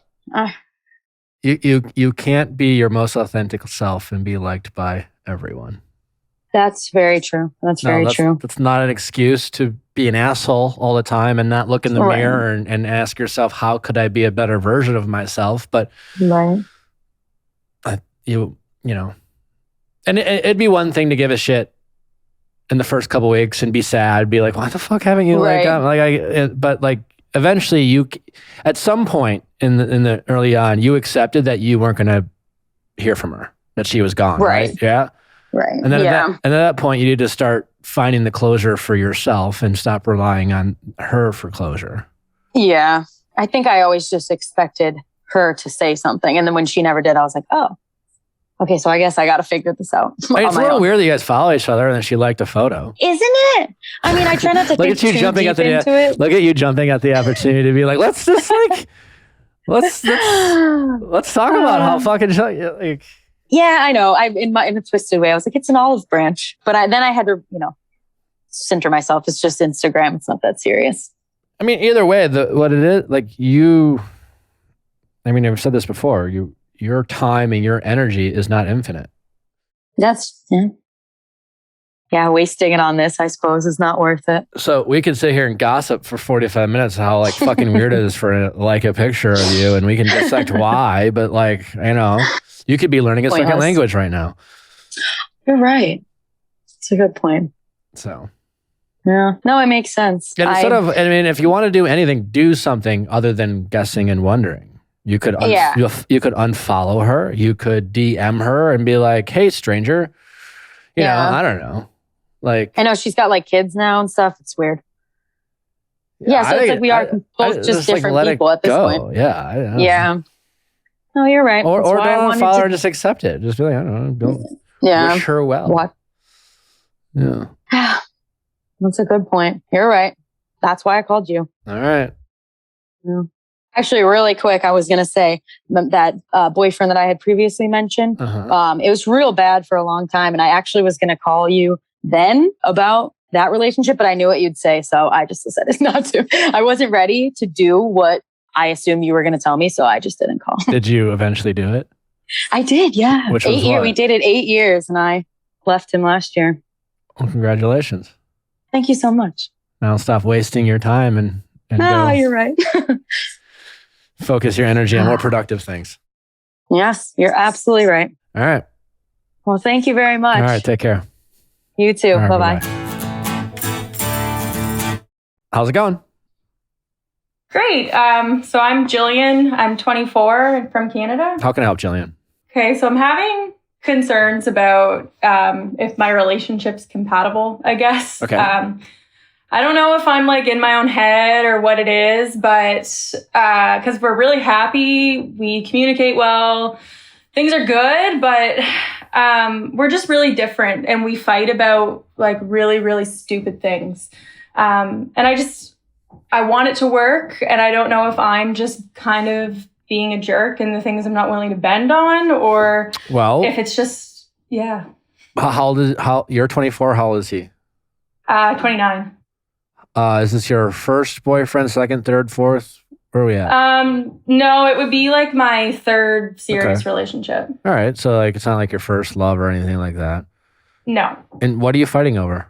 You can't be your most authentic self and be liked by everyone. That's very true. That's very true. That's not an excuse to be an asshole all the time and not look in the mirror and ask yourself, how could I be a better version of myself? But you know, and it'd be one thing to give a shit in the first couple weeks and be sad, be like, why the fuck haven't you but like eventually you, at some point in the early on, you accepted that you weren't going to hear from her, that she was gone. Right. Yeah. Right. And then at that point, you need to start finding the closure for yourself and stop relying on her for closure. Yeah. I think I always just expected her to say something. And then when she never did, I was like, oh, okay, so I guess I got to figure this out. It's a little weird that you guys follow each other and then she liked a photo. Isn't it? I mean, I try not to think too deep into it. Look at you jumping at the opportunity to be like, let's just like, let's talk about how fucking like. Yeah, I know. In a twisted way, I was like, it's an olive branch. But then I had to, center myself. It's just Instagram. It's not that serious. I mean, either way, what it is, like I've said this before, your time and your energy is not infinite. Yeah, wasting it on this, I suppose, is not worth it. So we could sit here and gossip for 45 minutes how like fucking weird it is for like a picture of you, and we can dissect why, but like, you could be learning a second language right now. You're right. It's a good point. So. Yeah. No, it makes sense. And if you want to do anything, do something other than guessing and wondering. You could you could unfollow her. You could DM her and be like, hey, stranger. You know, I don't know. Like, I know she's got like kids now and stuff. It's weird. Yeah, so it's like we are both just different people at this point. Yeah. Yeah. No, you're right. Or don't follow her, just accept it. Just be like, I don't know. Wish her well. What? Yeah. That's a good point. You're right. That's why I called you. All right. Yeah. Actually, really quick, I was going to say that boyfriend that I had previously mentioned, it was real bad for a long time. And I actually was going to call you then about that relationship, but I knew what you'd say. So I just decided not to. I wasn't ready to do what I assumed you were going to tell me. So I just didn't call. Did you eventually do it? I did. Yeah. Which was 8 years. We dated 8 years and I left him last year. Well, congratulations. Thank you so much. Now stop wasting your time and go. You're right. Focus your energy on more productive things. Yes, you're absolutely right. All right. Well, thank you very much. All right. Take care. You too. Right, bye-bye. How's it going? Great. So I'm Jillian. I'm 24 from Canada. How can I help, Jillian? Okay. So I'm having concerns about if my relationship's compatible, I guess. Okay. I don't know if I'm like in my own head or what it is, but because we're really happy, we communicate well, things are good, but we're just really different and we fight about like really, really stupid things. And I want it to work, and I don't know if I'm just kind of being a jerk and the things I'm not willing to bend on, or if it's just, How old is, you're 24, how old is he? 29. Is this your first boyfriend, second, third, fourth? Where are we at? No, it would be like my third serious relationship. All right. So like, it's not like your first love or anything like that. No. And what are you fighting over?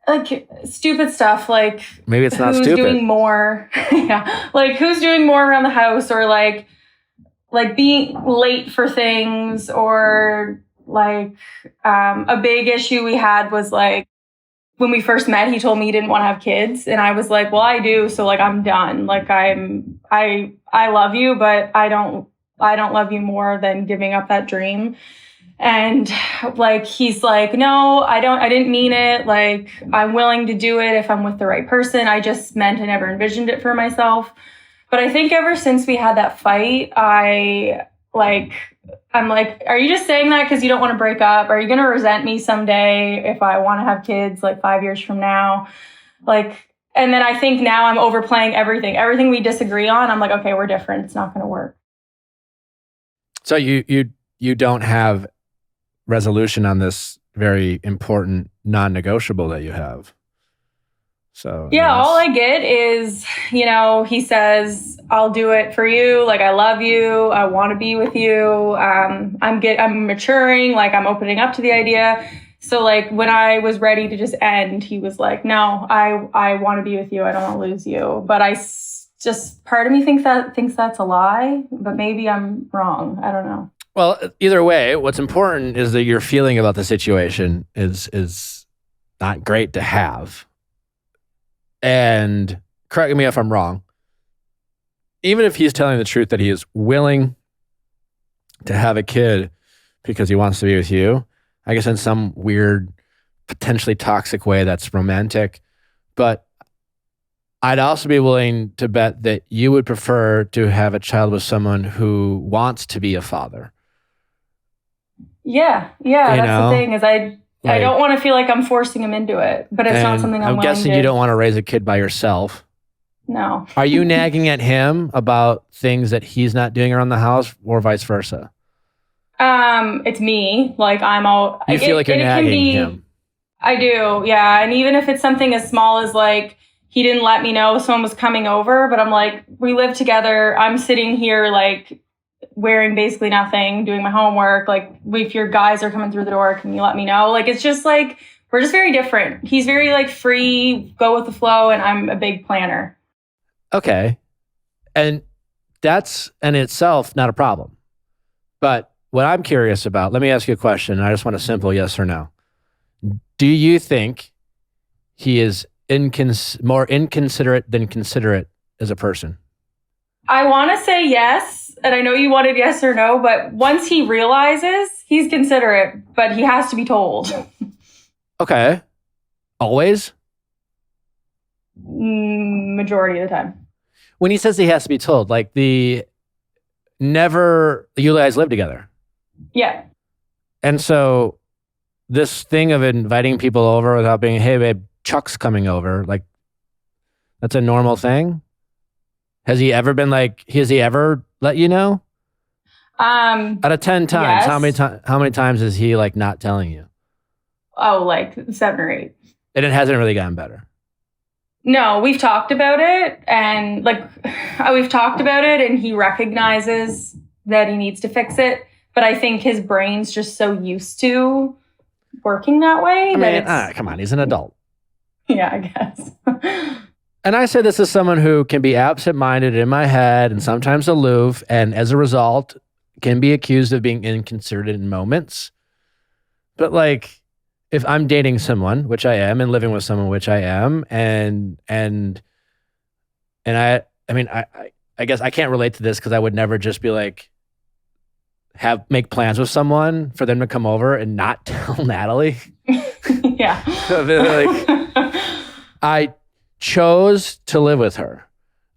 Like stupid stuff, like maybe it's not who's stupid. Doing more. Like who's doing more around the house, or like being late for things, or like a big issue we had was like when we first met, he told me he didn't want to have kids, and I was like, well, I do, so like I'm done. Like I love you, but I don't love you more than giving up that dream. And like, he's like, no, I didn't mean it. Like, I'm willing to do it if I'm with the right person. I just meant I never envisioned it for myself. But I think ever since we had that fight, I'm like, are you just saying that because you don't want to break up? Are you going to resent me someday if I want to have kids like 5 years from now? Like, and then I think now I'm overplaying everything we disagree on. I'm like, okay, we're different. It's not going to work. So you don't have resolution on this very important non-negotiable that you have. So all I get is, he says, I'll do it for you. Like, I love you. I want to be with you. I'm maturing. Like, I'm opening up to the idea. So like when I was ready to just end, he was like, no, I want to be with you. I don't want to lose you. But just part of me thinks that's a lie, but maybe I'm wrong. I don't know. Well, either way, what's important is that your feeling about the situation is not great to have. And correct me if I'm wrong. Even if he's telling the truth that he is willing to have a kid because he wants to be with you, I guess in some weird, potentially toxic way that's romantic. But I'd also be willing to bet that you would prefer to have a child with someone who wants to be a father. Yeah. That's the thing is I don't want to feel like I'm forcing him into it, but it's not something I'm guessing you don't want to raise a kid by yourself. No. Are you nagging at him about things that he's not doing around the house or vice versa? It's me. Like I'm all. You feel like you're nagging him. I do, yeah. And even if it's something as small as like he didn't let me know someone was coming over, but I'm like, we live together. I'm sitting here like wearing basically nothing, doing my homework. Like if your guys are coming through the door, can you let me know? Like it's just like we're just very different. He's very like free, go with the flow, and I'm a big planner. Okay, and that's in itself not a problem, but what I'm curious about, let me ask you a question. I just want a simple yes or no. Do you think he is more inconsiderate than considerate as a person? I want to say yes, and I know you wanted yes or no, but once he realizes, he's considerate, but he has to be told. Okay. Always? Majority of the time. When he says he has to be told, like you guys live together. Yeah. And so this thing of inviting people over without being, hey, babe, Chuck's coming over, like that's a normal thing? Has he ever let you know? Out of 10 times, yes. how many times is he like not telling you? Oh, like 7 or 8. And it hasn't really gotten better. No, we've talked about it and and he recognizes that he needs to fix it. But I think his brain's just so used to working that way. Come on, he's an adult. Yeah, I guess. And I say this as someone who can be absent-minded in my head and sometimes aloof, and as a result, can be accused of being inconsiderate in moments. But like, if I'm dating someone, which I am, and living with someone, which I am, and I guess I can't relate to this because I would never just be like, make plans with someone for them to come over and not tell Natalie. Yeah. I chose to live with her.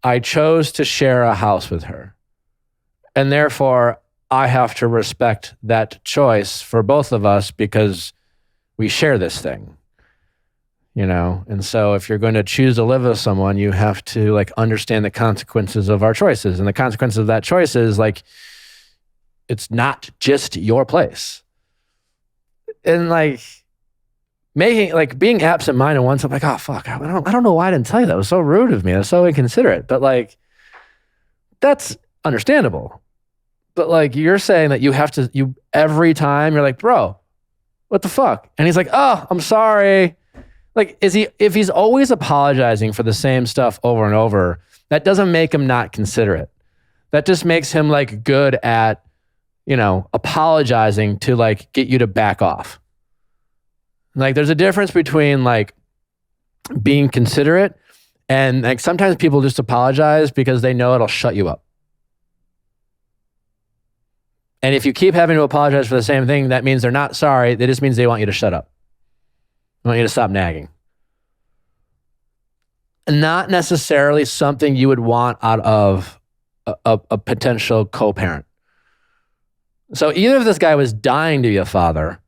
I chose to share a house with her. And therefore, I have to respect that choice for both of us because we share this thing. And so if you're going to choose to live with someone, you have to like understand the consequences of our choices. And the consequences of that choice is like, it's not just your place. And like being absent-minded once, I'm like, oh fuck, I don't know why I didn't tell you that. It was so rude of me. It was so inconsiderate. But like, that's understandable. But like, you're saying that you every time you're like, bro, what the fuck? And he's like, oh, I'm sorry. Like, if he's always apologizing for the same stuff over and over, that doesn't make him not considerate. That just makes him like good at, apologizing to like get you to back off. Like there's a difference between like being considerate and like sometimes people just apologize because they know it'll shut you up. And if you keep having to apologize for the same thing, that means they're not sorry. That just means they want you to shut up. They want you to stop nagging. And not necessarily something you would want out of a potential co-parent. So even if this guy was dying to be a father,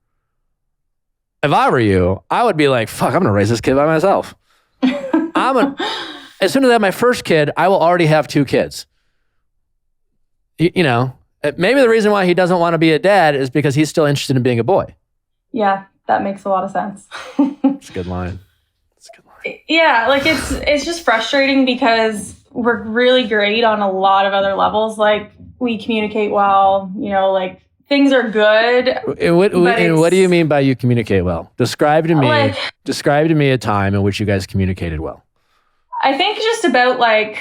if I were you, I would be like, fuck, I'm going to raise this kid by myself. As soon as I have my first kid, I will already have 2 kids. Maybe the reason why he doesn't want to be a dad is because he's still interested in being a boy. Yeah, that makes a lot of sense. It's a good line. Yeah, like it's just frustrating because we're really great on a lot of other levels. Like we communicate well, you know, like things are good. And what do you mean by you communicate well? Describe to me a time in which you guys communicated well. I think just about like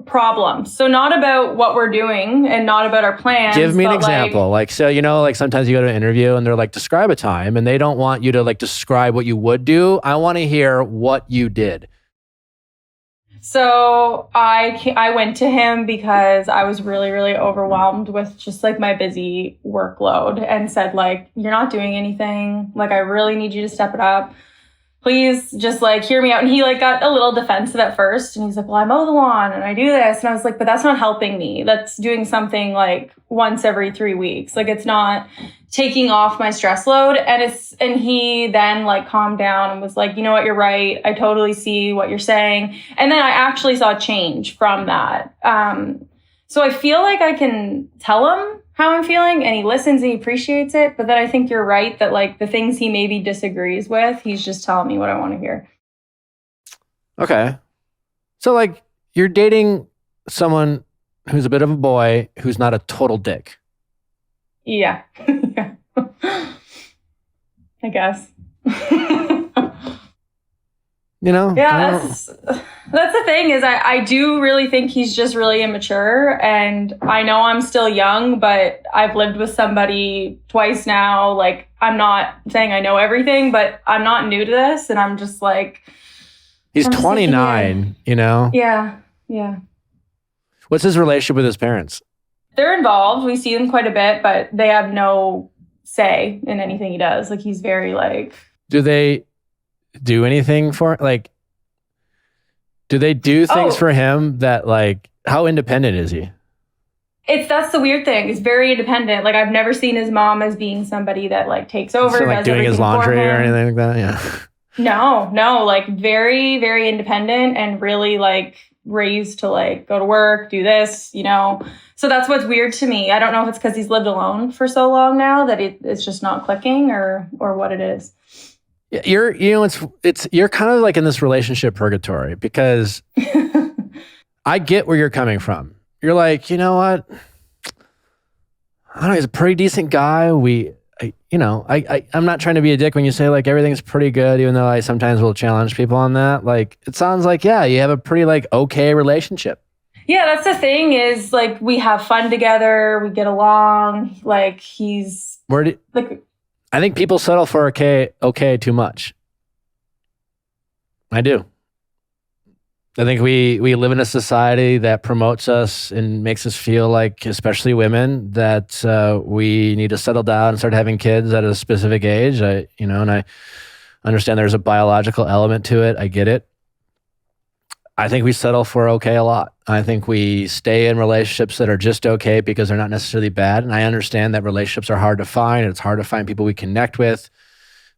problems. So not about what we're doing and not about our plans. Give me an example. Like, so, you know, like sometimes you go to an interview and they're like, describe a time, and they don't want you to like describe what you would do. I want to hear what you did. So I went to him because I was really, really overwhelmed with just like my busy workload, and said like, you're not doing anything. Like, I really need you to step it up. Please just like hear me out. And he like got a little defensive at first, and he's like, well, I mow the lawn and I do this. And I was like, but that's not helping me. That's doing something like once every 3 weeks. Like, it's not taking off my stress load. And he then like calmed down and was like, you know what, you're right. I totally see what you're saying. And then I actually saw change from that. So I feel like I can tell him how I'm feeling, and he listens and he appreciates it. But then I think you're right that like the things he maybe disagrees with, he's just telling me what I want to hear. Okay. So like you're dating someone who's a bit of a boy who's not a total dick. Yeah. Yeah. I guess. You know? Yeah, that's the thing is I do really think he's just really immature, and I know I'm still young, but I've lived with somebody twice now. Like, I'm not saying I know everything, but I'm not new to this, and I'm just like... He's 29, you know? Yeah, yeah. What's his relationship with his parents? They're involved. We see them quite a bit, but they have no say in anything he does. Like, he's very like... Do they do anything for, like, do they do things for him that, like, how independent is he? That's the weird thing. He's very independent. Like, I've never seen his mom as being somebody that like takes over, so, like, does doing his laundry or anything like that. Yeah. No, like very, very independent and really like raised to like go to work, do this, you know. So that's what's weird to me. I don't know if it's because he's lived alone for so long now that it's just not clicking, or what it is. Yeah, you're kind of like in this relationship purgatory, because I get where you're coming from. You're like, you know what? I don't know, he's a pretty decent guy. I'm not trying to be a dick when you say like everything's pretty good, even though I sometimes will challenge people on that. Like, it sounds like, yeah, you have a pretty like okay relationship. Yeah, that's the thing is like we have fun together, we get along. Like, he's I think people settle for okay too much. I do. I think we live in a society that promotes us and makes us feel like, especially women, that we need to settle down and start having kids at a specific age. And I understand there's a biological element to it. I get it. I think we settle for okay a lot. I think we stay in relationships that are just okay because they're not necessarily bad. And I understand that relationships are hard to find, and it's hard to find people we connect with.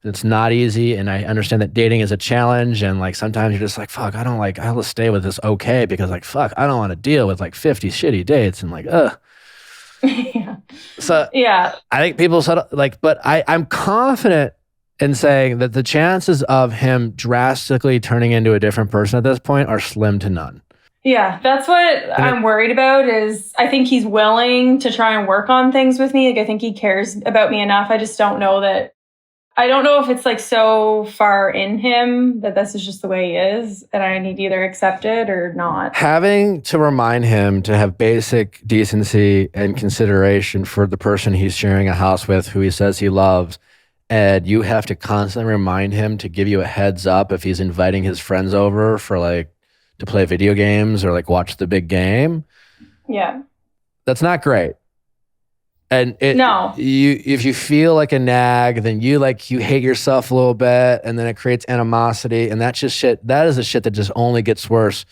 And it's not easy. And I understand that dating is a challenge. And like sometimes you're just like, fuck, I'll just stay with this okay because like, fuck, I don't want to deal with like 50 shitty dates and like, ugh. Yeah. So yeah, I think people settle but I'm confident in saying that the chances of him drastically turning into a different person at this point are slim to none. Yeah, that's what I'm worried about. Is I think he's willing to try and work on things with me. Like, I think he cares about me enough. I just don't know that. I don't know if it's like so far in him that this is just the way he is, and I need to either accept it or not. Having to remind him to have basic decency and consideration for the person he's sharing a house with, who he says he loves, and you have to constantly remind him to give you a heads up if he's inviting his friends over for like to play video games or like watch the big game. Yeah. That's not great. And if you feel like a nag, then you hate yourself a little bit, and then it creates animosity, and that's just shit. That is the shit that just only gets worse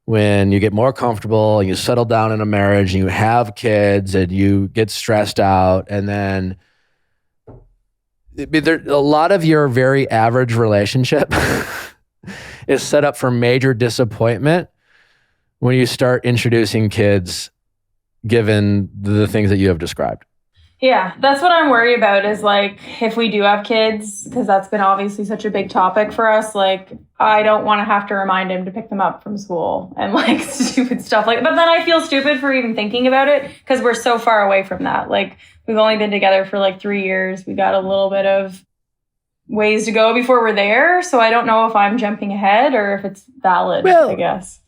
when you get more comfortable and you settle down in a marriage and you have kids and you get stressed out, and then a lot of your very average relationship is set up for major disappointment when you start introducing kids, given the things that you have described. Yeah, that's what I'm worried about is like if we do have kids, because that's been obviously such a big topic for us. Like, I don't want to have to remind him to pick them up from school and like stupid stuff like. But then I feel stupid for even thinking about it because we're so far away from that. Like, we've only been together for like 3 years. We got a little bit of ways to go before we're there. So I don't know if I'm jumping ahead or if it's valid, I guess.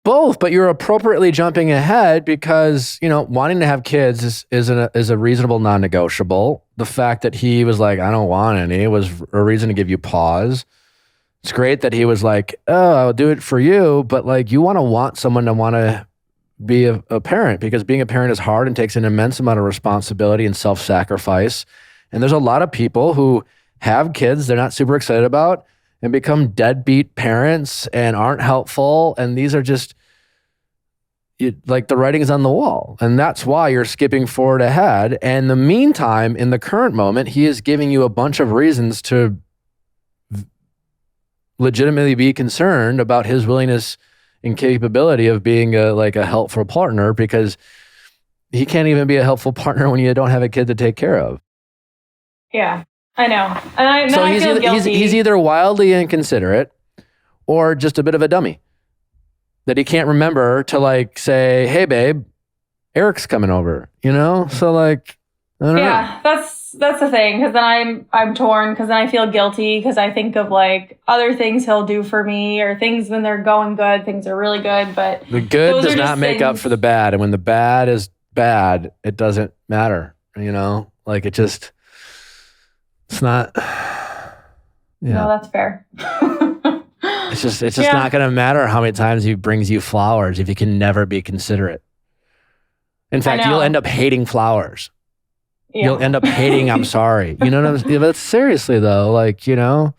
Both, but you're appropriately jumping ahead because, you know, wanting to have kids is a reasonable non-negotiable. The fact that he was like, I don't want any was a reason to give you pause. It's great that he was like, oh, I'll do it for you. But like, you want someone to want to be a parent because being a parent is hard and takes an immense amount of responsibility and self-sacrifice. And there's a lot of people who have kids they're not super excited about and become deadbeat parents and aren't helpful. And these are just like the writing is on the wall. And that's why you're skipping forward ahead. And in the meantime, in the current moment, he is giving you a bunch of reasons to legitimately be concerned about his willingness and capability of being a helpful partner because he can't even be a helpful partner when you don't have a kid to take care of. Yeah. I know. And so I feel guilty. He's either wildly inconsiderate or just a bit of a dummy that he can't remember to like say, hey babe, Eric's coming over, you know? So like, I don't know. That's the thing. Cause then I'm torn cause then I feel guilty cause I think of like other things he'll do for me or things when they're going good, things are really good, but the good does not make up for the bad. And when the bad is bad, it doesn't matter, you know? Like it's not. Yeah. No, that's fair. It's just not going to matter how many times he brings you flowers if you can never be considerate. In fact, you'll end up hating flowers. Yeah. You'll end up hating I'm sorry. You know what I'm saying? But seriously though, like, you know.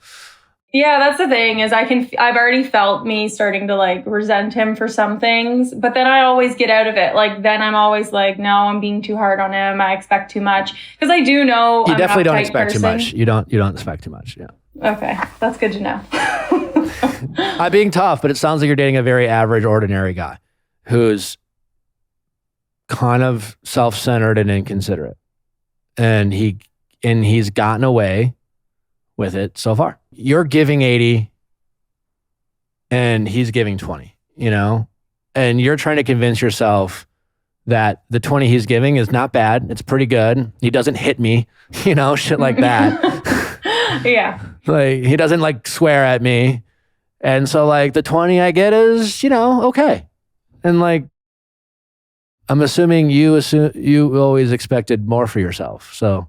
Yeah, that's the thing is I've already felt me starting to like resent him for some things, but then I always get out of it. Like then I'm always like, no, I'm being too hard on him. I expect too much because I do know you definitely don't expect too much. You don't expect too much. Yeah. Okay, that's good to know. I'm being tough, but it sounds like you're dating a very average, ordinary guy who's kind of self-centered and inconsiderate, and he's gotten away with it so far. You're giving 80 and he's giving 20, you know, and you're trying to convince yourself that the 20 he's giving is not bad. It's pretty good. He doesn't hit me, you know, shit like that. Yeah. Like he doesn't like swear at me. And so like the 20 I get is, you know, okay. And like, I'm assuming you always expected more for yourself. So.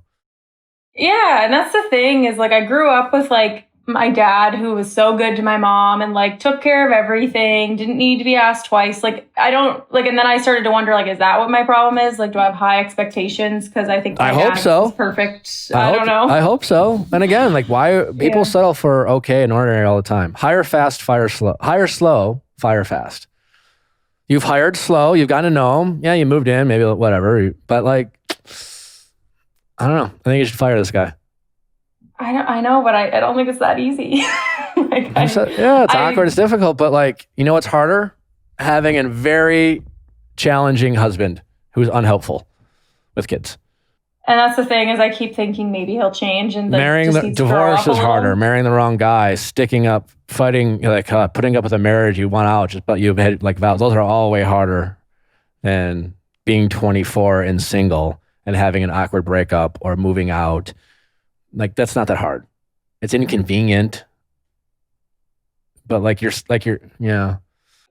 Yeah. And that's the thing is like, I grew up with like my dad who was so good to my mom and like took care of everything, didn't need to be asked twice. Like I don't like, and then I started to wonder, like, is that what my problem is? Like, do I have high expectations? Cause I think I hope so. Is perfect. I don't know. I hope so. And again, like why people settle for okay and ordinary all the time. Hire fast, fire slow. Hire slow, fire fast. You've hired slow. You've gotten to know him. Yeah, you moved in, maybe whatever. But like, I don't know. I think you should fire this guy. I know, but I don't think it's that easy. It's awkward. It's difficult. But like, you know what's harder? Having a very challenging husband who's unhelpful with kids. And that's the thing is I keep thinking maybe he'll change. And marrying divorce is harder. Marrying the wrong guy, sticking up, fighting, like putting up with a marriage you want out, but you've had like vows. Those are all way harder than being 24 and single and having an awkward breakup or moving out. Like that's not that hard. It's inconvenient, but you're yeah.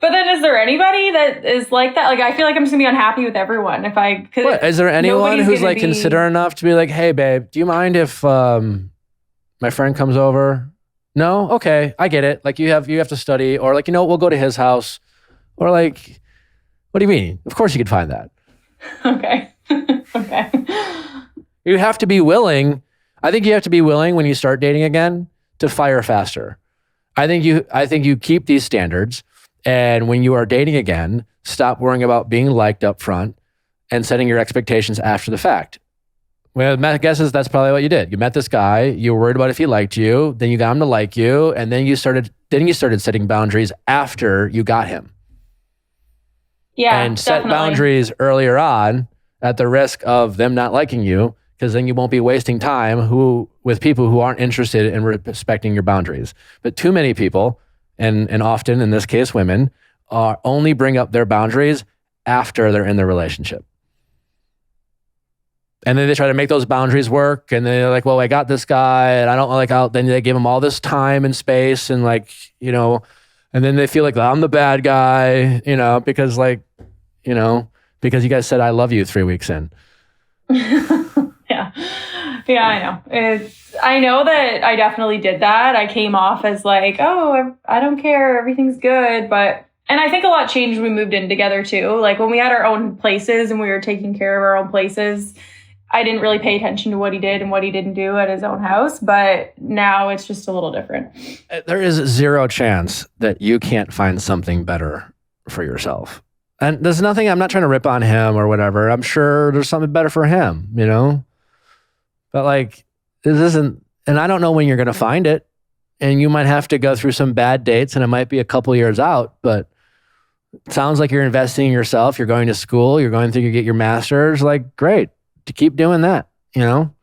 But then, is there anybody that is like that? Like, I feel like I'm just gonna be unhappy with everyone if I. What, is there anyone who's like considerate enough to be like, hey, babe, do you mind if my friend comes over? No, okay, I get it. Like you have to study, or like we'll go to his house, or like, what do you mean? Of course you could find that. Okay, okay. You have to be willing. I think you have to be willing when you start dating again to fire faster. I think you keep these standards, and when you are dating again, stop worrying about being liked up front and setting your expectations after the fact. Well, my guess is that's probably what you did. You met this guy, you were worried about if he liked you, then you got him to like you, and then you started setting boundaries after you got him. Yeah, and set boundaries earlier on, at the risk of them not liking you, because then you won't be wasting time with people who aren't interested in respecting your boundaries. But too many people, and often in this case women, only bring up their boundaries after they're in the relationship. And then they try to make those boundaries work. And they're like, well, I got this guy and I don't like how, then they give him all this time and space and like, you know, and then they feel like I'm the bad guy, you know, because like, you know, because you guys said I love you 3 weeks in. Yeah. Yeah, I know. I know that I definitely did that. I came off as like, oh, I don't care. Everything's good. And I think a lot changed when we moved in together too. Like when we had our own places and we were taking care of our own places, I didn't really pay attention to what he did and what he didn't do at his own house. But now it's just a little different. There is zero chance that you can't find something better for yourself. And there's nothing, I'm not trying to rip on him or whatever. I'm sure there's something better for him, you know? But like, this isn't, and I don't know when you're going to find it. And you might have to go through some bad dates and it might be a couple years out, but it sounds like you're investing in yourself. You're going to school, you're going through, you get your master's, like great, to keep doing that, you know?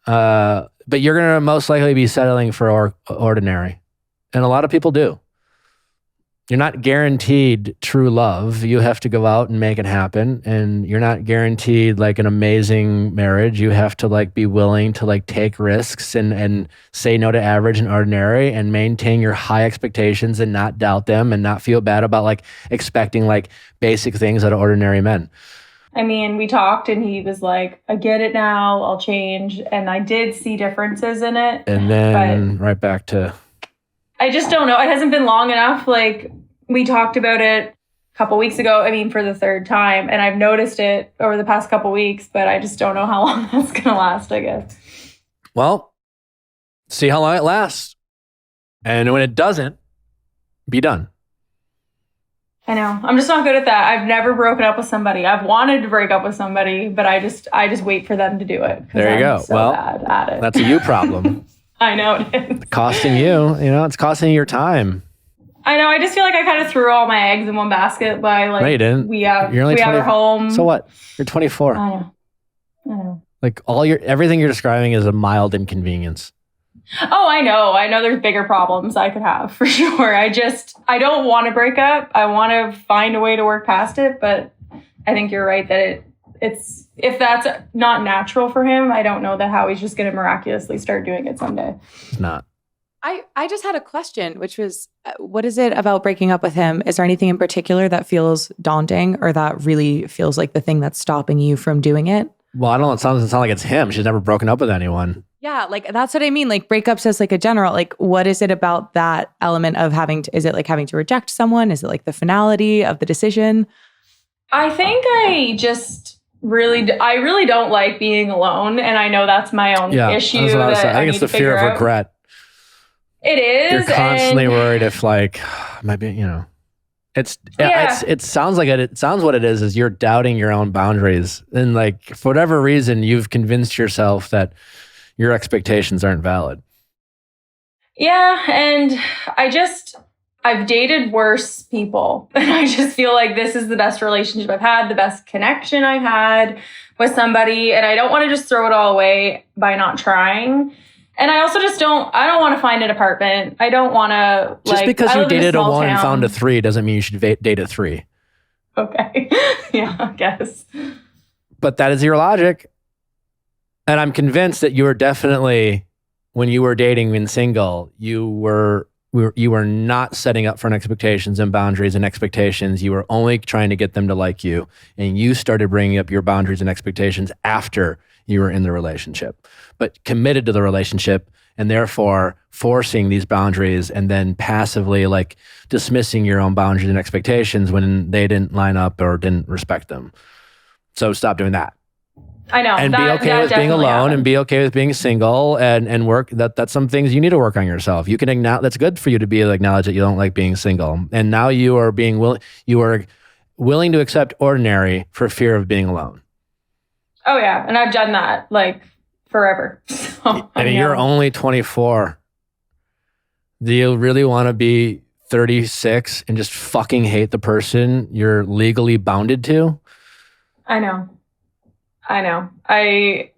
But you're going to most likely be settling for ordinary. And a lot of people do. You're not guaranteed true love. You have to go out and make it happen. And you're not guaranteed like an amazing marriage. You have to like be willing to like take risks and say no to average and ordinary and maintain your high expectations and not doubt them and not feel bad about like expecting like basic things out of ordinary men. I mean, we talked and he was like, I get it now, I'll change. And I did see differences in it. And then right back to... I just don't know. It hasn't been long enough. Like we talked about it a couple weeks ago. I mean, for the third time. And I've noticed it over the past couple weeks, but I just don't know how long that's going to last, I guess. Well, see how long it lasts. And when it doesn't, be done. I know. I'm just not good at that. I've never broken up with somebody. I've wanted to break up with somebody, but I just wait for them to do it. There you go. So well, bad at it. That's a you problem. I know it is. Costing you, it's costing you your time. I know. I just feel like I kind of threw all my eggs in one basket by like, no, you didn't. We have our home. So what? You're 24. I know. Like everything you're describing is a mild inconvenience. Oh, I know. I know there's bigger problems I could have for sure. I don't want to break up. I want to find a way to work past it. But I think you're right that it's if that's not natural for him, I don't know how he's just going to miraculously start doing it someday. It's not. I just had a question, which was, what is it about breaking up with him? Is there anything in particular that feels daunting or that really feels like the thing that's stopping you from doing it? Well, I don't know. It doesn't sound like it's him. She's never broken up with anyone. Yeah, like that's what I mean. Like breakups as like a general, like what is it about that element of is it like having to reject someone? Is it like the finality of the decision? I think I really don't like being alone. And I know that's my own issue. I think it's the fear of regret. It is. You're constantly worried if like, might be, it sounds like it sounds what it is you're doubting your own boundaries. And like, for whatever reason, you've convinced yourself that your expectations aren't valid. Yeah. And I've dated worse people. And I just feel like this is the best relationship I've had, the best connection I've had with somebody. And I don't want to just throw it all away by not trying. And I also I don't want to find an apartment. I don't want to just because you dated a 1 and found a 3 doesn't mean you should date a 3. Okay. Yeah, I guess. But that is your logic. And I'm convinced that you were definitely, when you were dating and single, you were not setting up for expectations and boundaries and expectations. You were only trying to get them to like you. And you started bringing up your boundaries and expectations after you were in the relationship, but committed to the relationship and therefore forcing these boundaries and then passively like dismissing your own boundaries and expectations when they didn't line up or didn't respect them. So stop doing that. I know. And be okay with being alone and be okay with being single and work. That's some things you need to work on yourself. You can acknowledge, that's good for you to be acknowledge that you don't like being single. And now you are willing to accept ordinary for fear of being alone. Oh yeah. And I've done that like forever. So, I mean, you're only 24. Do you really want to be 36 and just fucking hate the person you're legally bounded to? I know. I know. I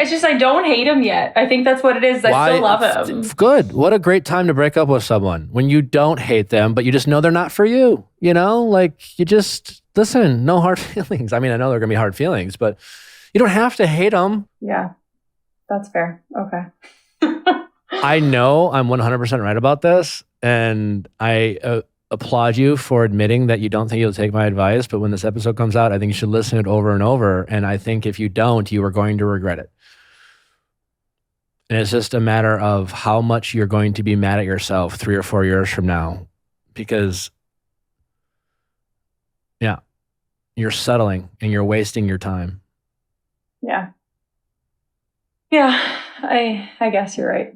just, I don't hate him yet. I think that's what it is. I still love him. Good. What a great time to break up with someone when you don't hate them, but you just know they're not for you. You know, like you just listen, no hard feelings. I mean, I know there are going to be hard feelings, but you don't have to hate them. Yeah, that's fair. Okay. I know I'm 100% right about this. And I applaud you for admitting that you don't think you'll take my advice. But when this episode comes out, I think you should listen to it over and over. And I think if you don't, you are going to regret it. And it's just a matter of how much you're going to be mad at yourself 3 or 4 years from now. Because, yeah, you're settling and you're wasting your time. Yeah. Yeah, I guess you're right.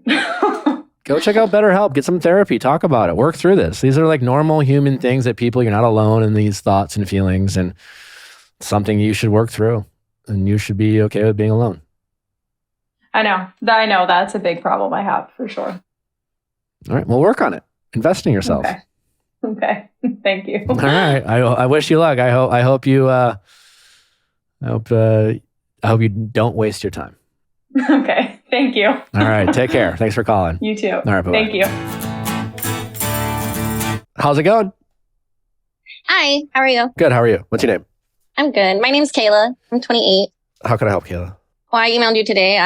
Go check out BetterHelp. Get some therapy. Talk about it. Work through this. These are like normal human things that people, you're not alone in these thoughts and feelings, and something you should work through. And you should be okay with being alone. I know. That's a big problem I have for sure. All right. Well, work on it. Invest in yourself. Okay. Thank you. All right. I wish you luck. I hope you don't waste your time. Okay. Thank you. All right. Take care. Thanks for calling. You too. All right. Bye-bye. Thank you. How's it going? Hi, how are you? Good. How are you? What's your name? I'm good. My name's Kayla. I'm 28. How can I help, Kayla? Well, I emailed you today.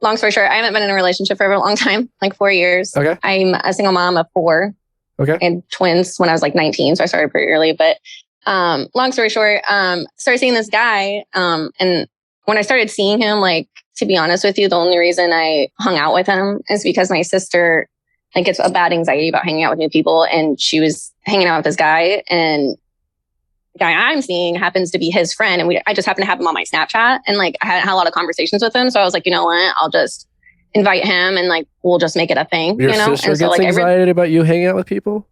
Long story short, I haven't been in a relationship for a long time, like 4 years. Okay. I'm a single mom of 4. Okay. And twins when I was like 19, so I started pretty early. But long story short, started seeing this guy. And when I started seeing him, like, to be honest with you, the only reason I hung out with him is because my sister like gets a bad anxiety about hanging out with new people. And she was hanging out with this guy, and the guy I'm seeing happens to be his friend. And I just happened to have him on my Snapchat, and like I had a lot of conversations with him. So I was like, you know what, I'll just invite him and like, we'll just make it a thing. Your you know? sister And so gets like anxiety about you hanging out with people?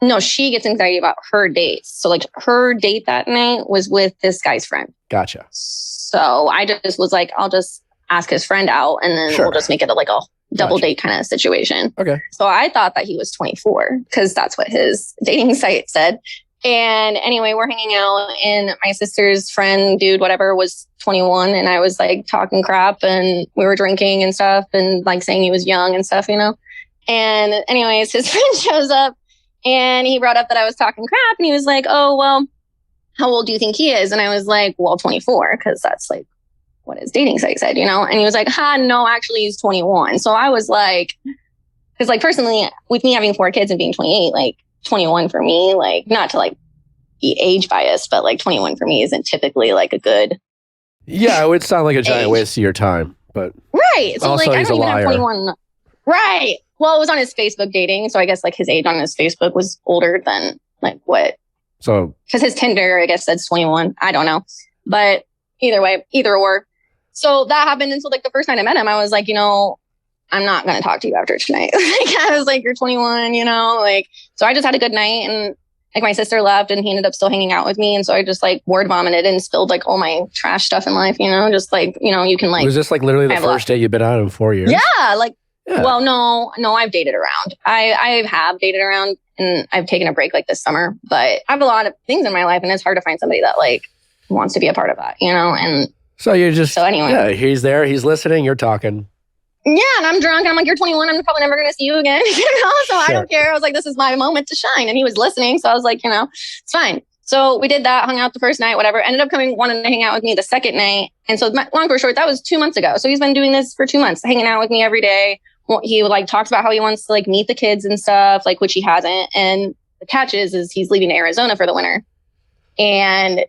no, she gets anxiety about her dates. So like her date that night was with this guy's friend. Gotcha. So I just was like, I'll just ask his friend out, and then we'll just make it like a double date kind of situation. Okay. So I thought that he was 24 because that's what his dating site said. And anyway, we're hanging out, and my sister's friend, dude, whatever, was 21. And I was like talking crap, and we were drinking and stuff, and like saying he was young and stuff, you know? And anyways, his friend shows up, and he brought up that I was talking crap, and he was like, oh, well, how old do you think he is? And I was like, well, 24, because that's like what his dating site said, you know? And he was like, no, actually he's 21. So I was like, because like personally, with me having 4 kids and being 28, like 21 for me, like not to like be age biased, but like 21 for me isn't typically like a good. Yeah, it would sound like a giant waste of your time, but. Right. So also, like, I he's don't a even liar. have 21. Right. Well, it was on his Facebook dating. So I guess like his age on his Facebook was older than like what. So. Because his Tinder, I guess, says 21. I don't know. But either way, either or. So that happened until like the first night I met him. I was like, you know, I'm not going to talk to you after tonight. Like, I was like, you're 21, you know, like, so I just had a good night, and like my sister left, and he ended up still hanging out with me. And so I just like word vomited and spilled like all my trash stuff in life, you know, just like, you know, you can like. Was this like literally the first date you've been out in 4 years? Yeah. Like, well, no, I've dated around. I have dated around, and I've taken a break like this summer, but I have a lot of things in my life, and it's hard to find somebody that like wants to be a part of that, you know? And so you're just, so anyway, yeah, he's there, he's listening, you're talking. Yeah, and I'm drunk, and I'm like, you're 21, I'm probably never going to see you again, you know? So I don't care. I was like, this is my moment to shine. And he was listening. So I was like, you know, it's fine. So we did that, hung out the first night, whatever, ended up wanting to hang out with me the second night. And so long story short, that was 2 months ago. So he's been doing this for 2 months, hanging out with me every day. He like talks about how he wants to like meet the kids and stuff, like, which he hasn't. And the catch is he's leaving to Arizona for the winter. And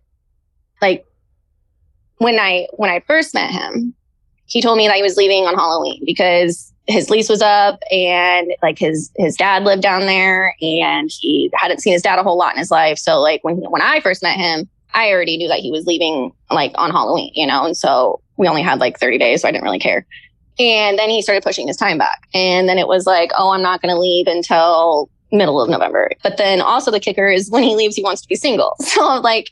like, when I first met him, he told me that he was leaving on Halloween because his lease was up, and like his dad lived down there, and he hadn't seen his dad a whole lot in his life. So like when I first met him, I already knew that he was leaving like on Halloween, you know? And so we only had like 30 days, so I didn't really care. And then he started pushing his time back. And then it was like, oh, I'm not going to leave until middle of November. But then also the kicker is when he leaves, he wants to be single. So I'm like,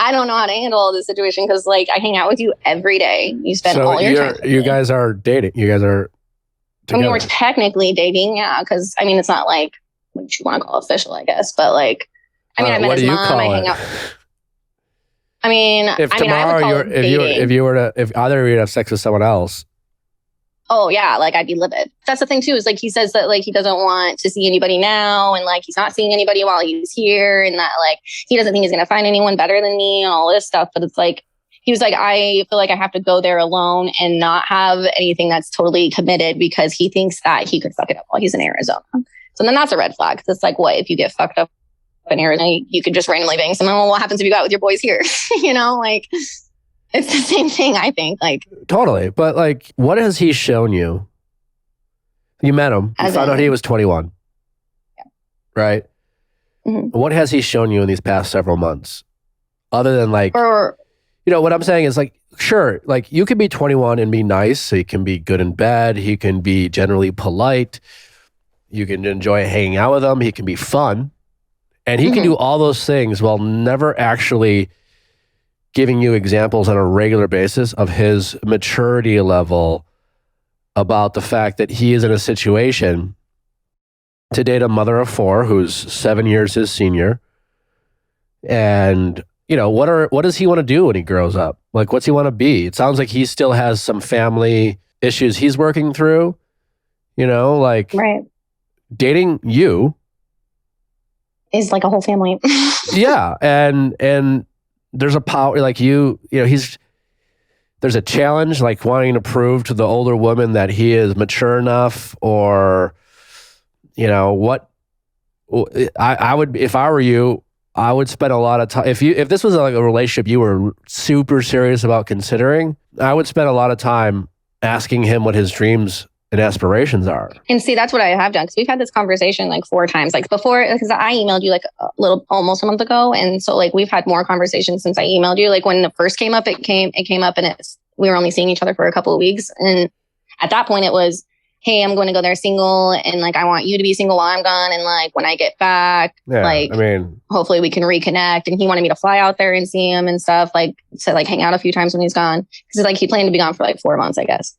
I don't know how to handle this situation because, like, I hang out with you every day. You spend all your time. You guys are dating. You guys are together. I mean, we're technically dating, yeah. Because I mean, it's not like what you want to call official, I guess. But like, I mean, I met his mom. I hang out. I mean, If I would tomorrow call it dating. if either of you have sex with someone else, Oh yeah, like I'd be livid. That's the thing too, is like he says that like he doesn't want to see anybody now, and like he's not seeing anybody while he's here, and that like he doesn't think he's gonna find anyone better than me and all this stuff. But it's like he was like, I feel like I have to go there alone and not have anything that's totally committed because he thinks that he could fuck it up while he's in Arizona. So then that's a red flag. It's like, what if you get fucked up in Arizona, you could just randomly bang someone? Well, what happens if you got with your boys here? You know, like it's the same thing, I think. Like totally. But like, what has he shown you? You met him. You found out he was 21. Yeah. Right? Mm-hmm. What has he shown you in these past several months? Other than like, you know, what I'm saying is like, sure, like you can be 21 and be nice. So he can be good in bed. He can be generally polite. You can enjoy hanging out with him. He can be fun. And he can do all those things while never actually giving you examples on a regular basis of his maturity level about the fact that he is in a situation to date a mother of 4 who's 7 years his senior. And, you know, what does he want to do when he grows up? Like, what's he want to be? It sounds like he still has some family issues he's working through, you know, like dating you is like a whole family. Yeah. And there's a power, like you know, there's a challenge, like wanting to prove to the older woman that he is mature enough, or, you know, what I would, if I were you, I would spend a lot of time, if this was like a relationship you were super serious about considering, I would spend a lot of time asking him what his dreams and aspirations are. And see, that's what I have done, because we've had this conversation like 4 times, like before, because I emailed you like almost a month ago. And so like we've had more conversations since I emailed you. Like when it first came up, it came up and we were only seeing each other for a couple of weeks. And at that point it was, hey, I'm going to go there single. And like, I want you to be single while I'm gone. And like, when I get back, like, I mean, hopefully we can reconnect. And he wanted me to fly out there and see him and stuff, like to like hang out a few times when he's gone. Cause like he planned to be gone for like 4 months, I guess.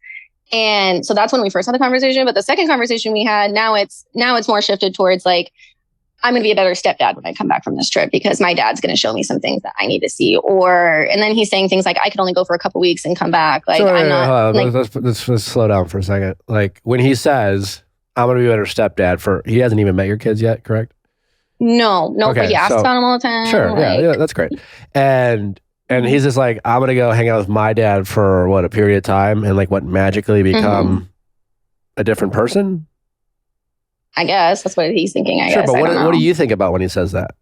And so that's when we first had the conversation. But the second conversation we had, now it's more shifted towards like, I'm going to be a better stepdad when I come back from this trip, because my dad's going to show me some things that I need to see. And then he's saying things like, I could only go for a couple weeks and come back. Like, I'm not. Like, let's slow down for a second. Like when he says, I'm going to be a better stepdad he hasn't even met your kids yet, correct? No, okay, but he asks about them all the time. Sure. Like, yeah, that's great. And he's just like, I'm going to go hang out with my dad for a period of time, and like magically become a different person? I guess that's what he's thinking. I sure, guess. But what do you think about when he says that?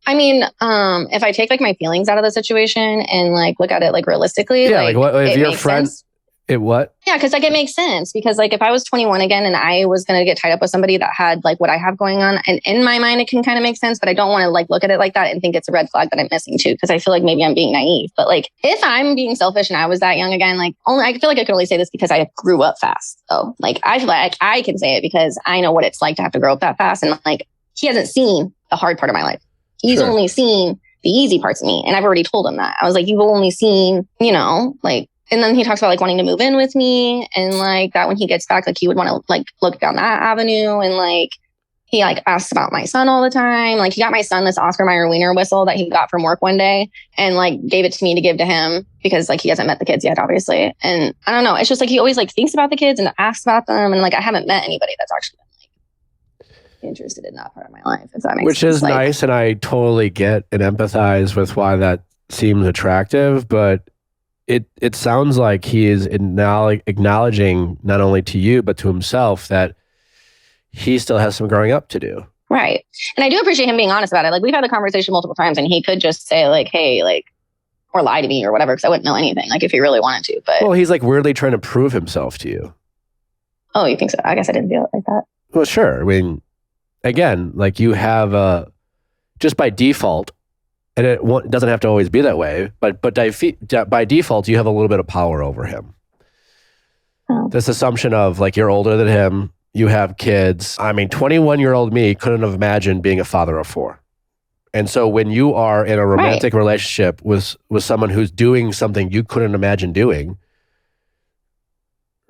I mean, if I take like my feelings out of the situation and like look at it like realistically, yeah, like what if your friend? Sense. It what? Yeah, because like it makes sense, because like if I was 21 again and I was going to get tied up with somebody that had like what I have going on, and in my mind it can kind of make sense, but I don't want to like look at it like that and think it's a red flag that I'm missing too, because I feel like maybe I'm being naive. But like if I'm being selfish and I was that young again, like I feel like I could only say this because I grew up fast. So like I feel like I can say it because I know what it's like to have to grow up that fast, and like he hasn't seen the hard part of my life. He's only seen the easy parts of me, and I've already told him that. I was like, you've only seen, you know, like. And then he talks about like wanting to move in with me, and like that when he gets back, like he would want to like look down that avenue. And like he like asks about my son all the time. Like he got my son this Oscar Mayer wiener whistle that he got from work one day, and like gave it to me to give to him because like he hasn't met the kids yet, obviously. And I don't know, it's just like he always like thinks about the kids and asks about them, and like I haven't met anybody that's actually been like interested in that part of my life, if that makes sense. Which is like, nice, and I totally get and empathize with why that seems attractive, but it sounds like he is acknowledging not only to you, but to himself that he still has some growing up to do. Right. And I do appreciate him being honest about it. Like we've had the conversation multiple times, and he could just say like, hey, like, or lie to me or whatever, because I wouldn't know anything, like if he really wanted to. But well, he's like weirdly trying to prove himself to you. Oh, you think so? I guess I didn't feel it like that. Well, sure. I mean, again, like you have just by default, and it doesn't have to always be that way, but by default, you have a little bit of power over him. Oh. This assumption of like you're older than him, you have kids. I mean, 21-year-old me couldn't have imagined being a father of 4. And so when you are in a romantic relationship with someone who's doing something you couldn't imagine doing,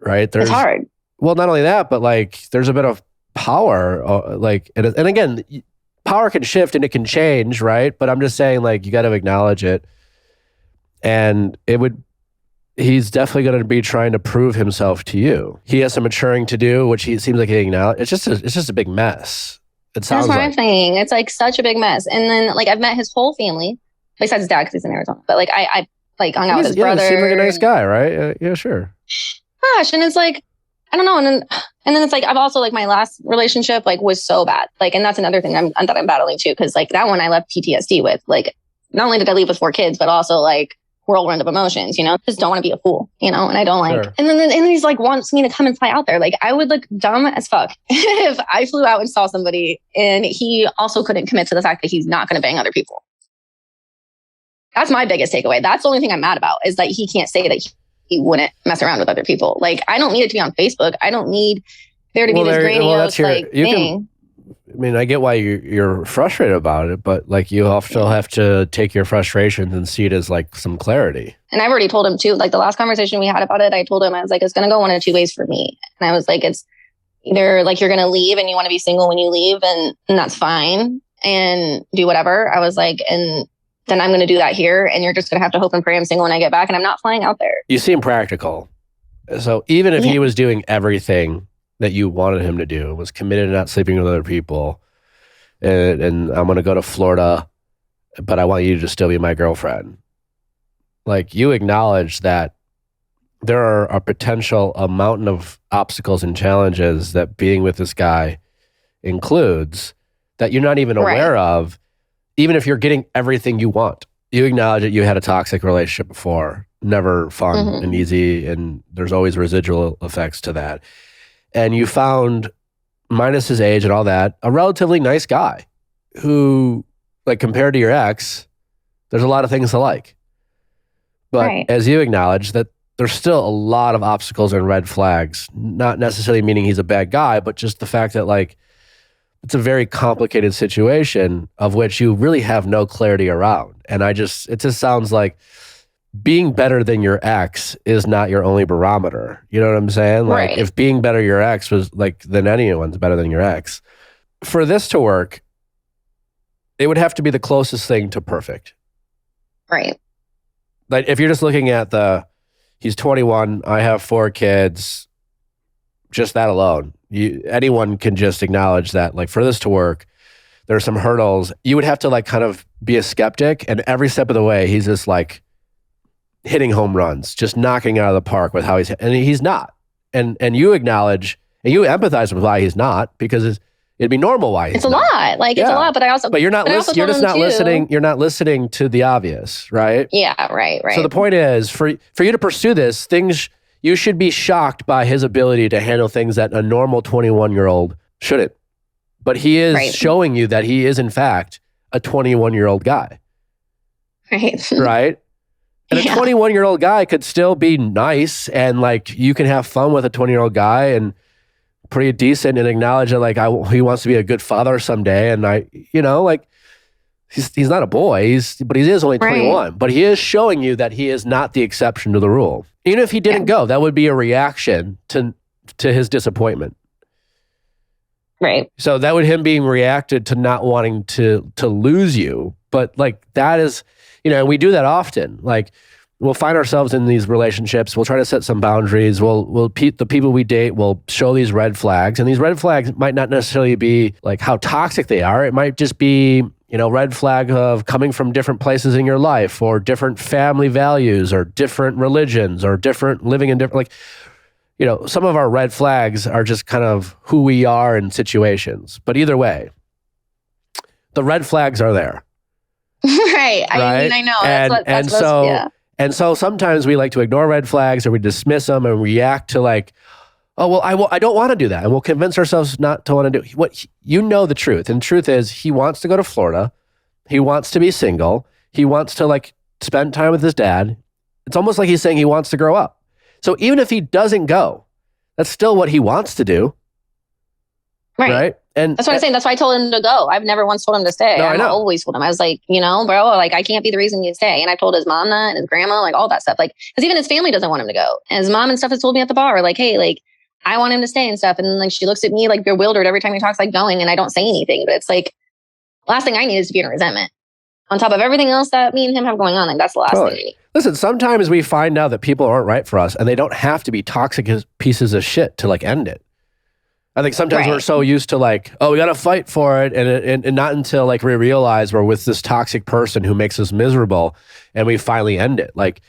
right? It's hard. Well, not only that, but like there's a bit of power, like, and again, power can shift and it can change, right? But I'm just saying, like, you got to acknowledge it. And he's definitely going to be trying to prove himself to you. He has some maturing to do, which he seems like he acknowledged. It's just a big mess. It sounds That's what like. I'm saying. It's like such a big mess. And then like I've met his whole family, besides his dad because he's in Arizona. But like I like hung out with his brother. He seems like a nice guy, right? Yeah, sure. Gosh, and it's like I don't know. And then it's like I've also like my last relationship like was so bad. Like, and that's another thing that I'm battling too, because like that one I left PTSD with. Like, not only did I leave with 4 kids, but also like whirlwind of emotions, you know, just don't want to be a fool, you know, and I don't like, Sure. and then he's like wants me to come and fly out there. Like I would look dumb as fuck if I flew out and saw somebody and he also couldn't commit to the fact that he's not going to bang other people. That's my biggest takeaway. That's the only thing I'm mad about is that he can't say that he wouldn't mess around with other people. Like I don't need it to be on Facebook. I don't need there to be this grandiose thing. I mean, I get why you're frustrated about it, but like you also have to take your frustrations and see it as like some clarity. And I've already told him too, like the last conversation we had about it, I told him, I was like, it's going to go one of 2 ways for me. And I was like, it's either like you're going to leave and you want to be single when you leave and that's fine and do whatever. I was like, and then I'm going to do that here. And you're just going to have to hope and pray I'm single when I get back and I'm not flying out there. You seem practical. So even if he was doing everything that you wanted him to do, was committed to not sleeping with other people, and I'm going to go to Florida, but I want you to still be my girlfriend. Like you acknowledge that there are a potential a mountain of obstacles and challenges that being with this guy includes that you're not even aware of, even if you're getting everything you want. You acknowledge that you had a toxic relationship before, never fun and easy, and there's always residual effects to that. And you found, minus his age and all that, a relatively nice guy who, like compared to your ex, there's a lot of things to like. But as you acknowledge, that there's still a lot of obstacles and red flags, not necessarily meaning he's a bad guy, but just the fact that like it's a very complicated situation of which you really have no clarity around. And it just sounds like being better than your ex is not your only barometer. You know what I'm saying? Like if being better your ex was like, then anyone's better than your ex. For this to work, it would have to be the closest thing to perfect. Right. Like if you're just looking at he's 21, I have 4 kids, just that alone, anyone can just acknowledge that like for this to work, there are some hurdles. You would have to like kind of be a skeptic, and every step of the way, he's just like hitting home runs, just knocking out of the park with how he's not. And you acknowledge and you empathize with why he's not, because it'd be normal why he's not. Lot. Like it's a lot, but you're not you're just not listening. You're not listening to the obvious, right? Yeah, right. So the point is for you to pursue this, you should be shocked by his ability to handle things that a normal 21-year-old shouldn't. But he is showing you that he is in fact a 21-year-old guy. Right. Right? And a 21-year-old guy could still be nice, and like you can have fun with a 20-year-old guy and pretty decent, and acknowledge that like he wants to be a good father someday. And like he's not a boy, but he is only 21. But he is showing you that he is not the exception to the rule. Even if he didn't go, that would be a reaction to his disappointment. Right. So that would him being reacted to not wanting to lose you. But like that is, we do that often. Like we'll find ourselves in these relationships. We'll try to set some boundaries. The people we date will show these red flags, and these red flags might not necessarily be like how toxic they are. It might just be, red flag of coming from different places in your life, or different family values, or different religions, or different living in different, some of our red flags are just kind of who we are in situations. But either way, the red flags are there. Right. I mean, I know. And so sometimes we like to ignore red flags, or we dismiss them and react to like, oh, well, I don't want to do that. And we'll convince ourselves not to want to do what the truth. And the truth is he wants to go to Florida. He wants to be single. He wants to like spend time with his dad. It's almost like he's saying he wants to grow up. So even if he doesn't go, that's still what he wants to do. Right? And that's what I'm saying. That's why I told him to go. I've never once told him to stay. No, I know. Always told him. I was like, bro, like I can't be the reason you stay. And I told his mom that, and his grandma, like all that stuff. Like, because even his family doesn't want him to go. And his mom and stuff has told me at the bar, like, hey, like I want him to stay and stuff. And like she looks at me like bewildered every time he talks like going, and I don't say anything. But it's like, Last thing I need is to be in resentment. On top of everything else that me and him have going on, like that's the last thing I need. Listen, sometimes we find out that people aren't right for us and they don't have to be toxic as pieces of shit to like end it. I think sometimes we're so used to like, oh, we got to fight for it. And not until like we realize we're with this toxic person who makes us miserable and we finally end it. Like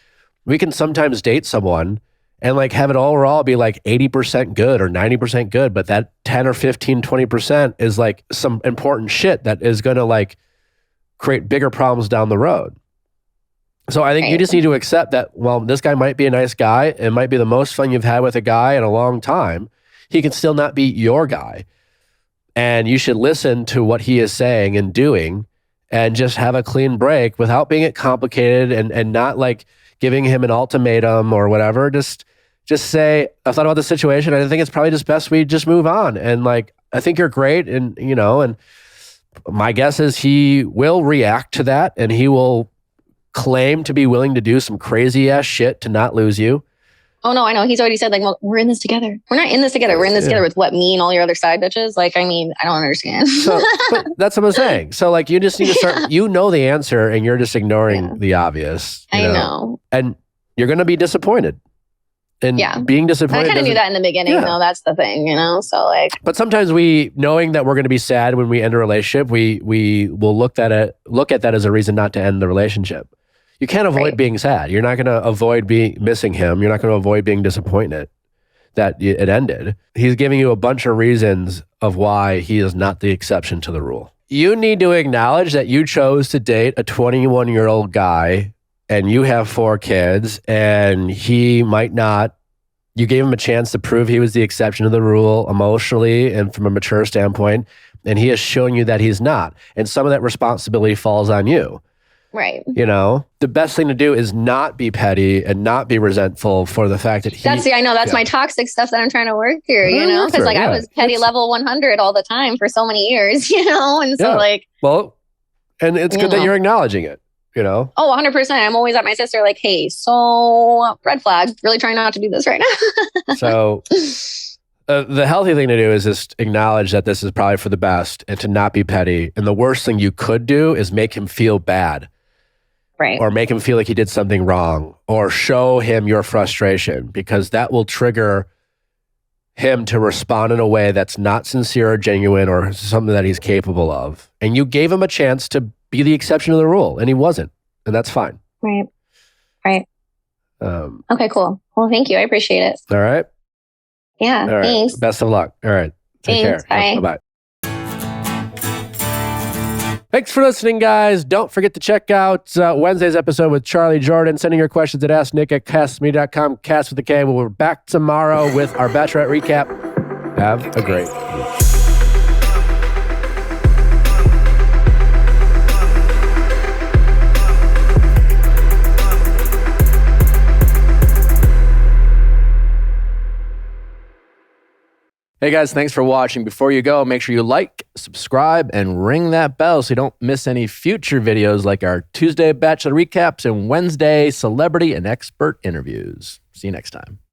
we can sometimes date someone and like have it overall be like 80% good or 90% good. But that 10 or 15, 20% is like some important shit that is going to like create bigger problems down the road. So I think you just need to accept that, well, this guy might be a nice guy. It might be the most fun you've had with a guy in a long time. He can still not be your guy. And you should listen to what he is saying and doing and just have a clean break without being it complicated and not like giving him an ultimatum or whatever. Just say, I've thought about the situation. And I think it's probably just best we just move on. And like, I think you're great. And, you know, and my guess is he will react to that and he will claim to be willing to do some crazy ass shit to not lose you. Oh no, I know. He's already said like, well, we're in this together. We're not in this together. We're in this together with what, me and all your other side bitches? Like, I mean, I don't understand. So, but that's what I'm saying. So like, you just need to start, you know the answer and you're just ignoring the obvious. I know. And you're going to be disappointed. And being disappointed. I kind of knew that in the beginning, though. That's the thing, you know? So like. But sometimes we, knowing that we're going to be sad when we end a relationship, we will look at that as a reason not to end the relationship. You can't avoid being sad. You're not going to avoid missing him. You're not going to avoid being disappointed that it ended. He's giving you a bunch of reasons of why he is not the exception to the rule. You need to acknowledge that you chose to date a 21-year-old guy and you have 4 kids and he might not. You gave him a chance to prove he was the exception to the rule emotionally and from a mature standpoint, and he has shown you that he's not. And some of that responsibility falls on you. Right. You know, the best thing to do is not be petty and not be resentful for the fact that I know that's my toxic stuff that I'm trying to work through, you know, because like I was petty level 100 all the time for so many years, you know, and so like. Well, and it's good that you're acknowledging it, you know. Oh, 100%. I'm always at my sister like, hey, so red flag, really trying not to do this right now. So the healthy thing to do is just acknowledge that this is probably for the best and to not be petty. And the worst thing you could do is make him feel bad. Right. Or make him feel like he did something wrong or show him your frustration, because that will trigger him to respond in a way that's not sincere or genuine or something that he's capable of. And you gave him a chance to be the exception to the rule and he wasn't. And that's fine. Right. Right. Okay, cool. Well, thank you. I appreciate it. All right. Yeah. All right. Thanks. Best of luck. All right. Take Thanks. care. Bye. Bye-bye. Thanks for listening, guys. Don't forget to check out Wednesday's episode with Charlie Jordan. Sending your questions at asknick@castme.com. Cast with a K. We're back tomorrow with our Bachelorette recap. Have a great week. Hey guys, thanks for watching. Before you go, make sure you like, subscribe, and ring that bell so you don't miss any future videos like our Tuesday Bachelor recaps and Wednesday celebrity and expert interviews. See you next time.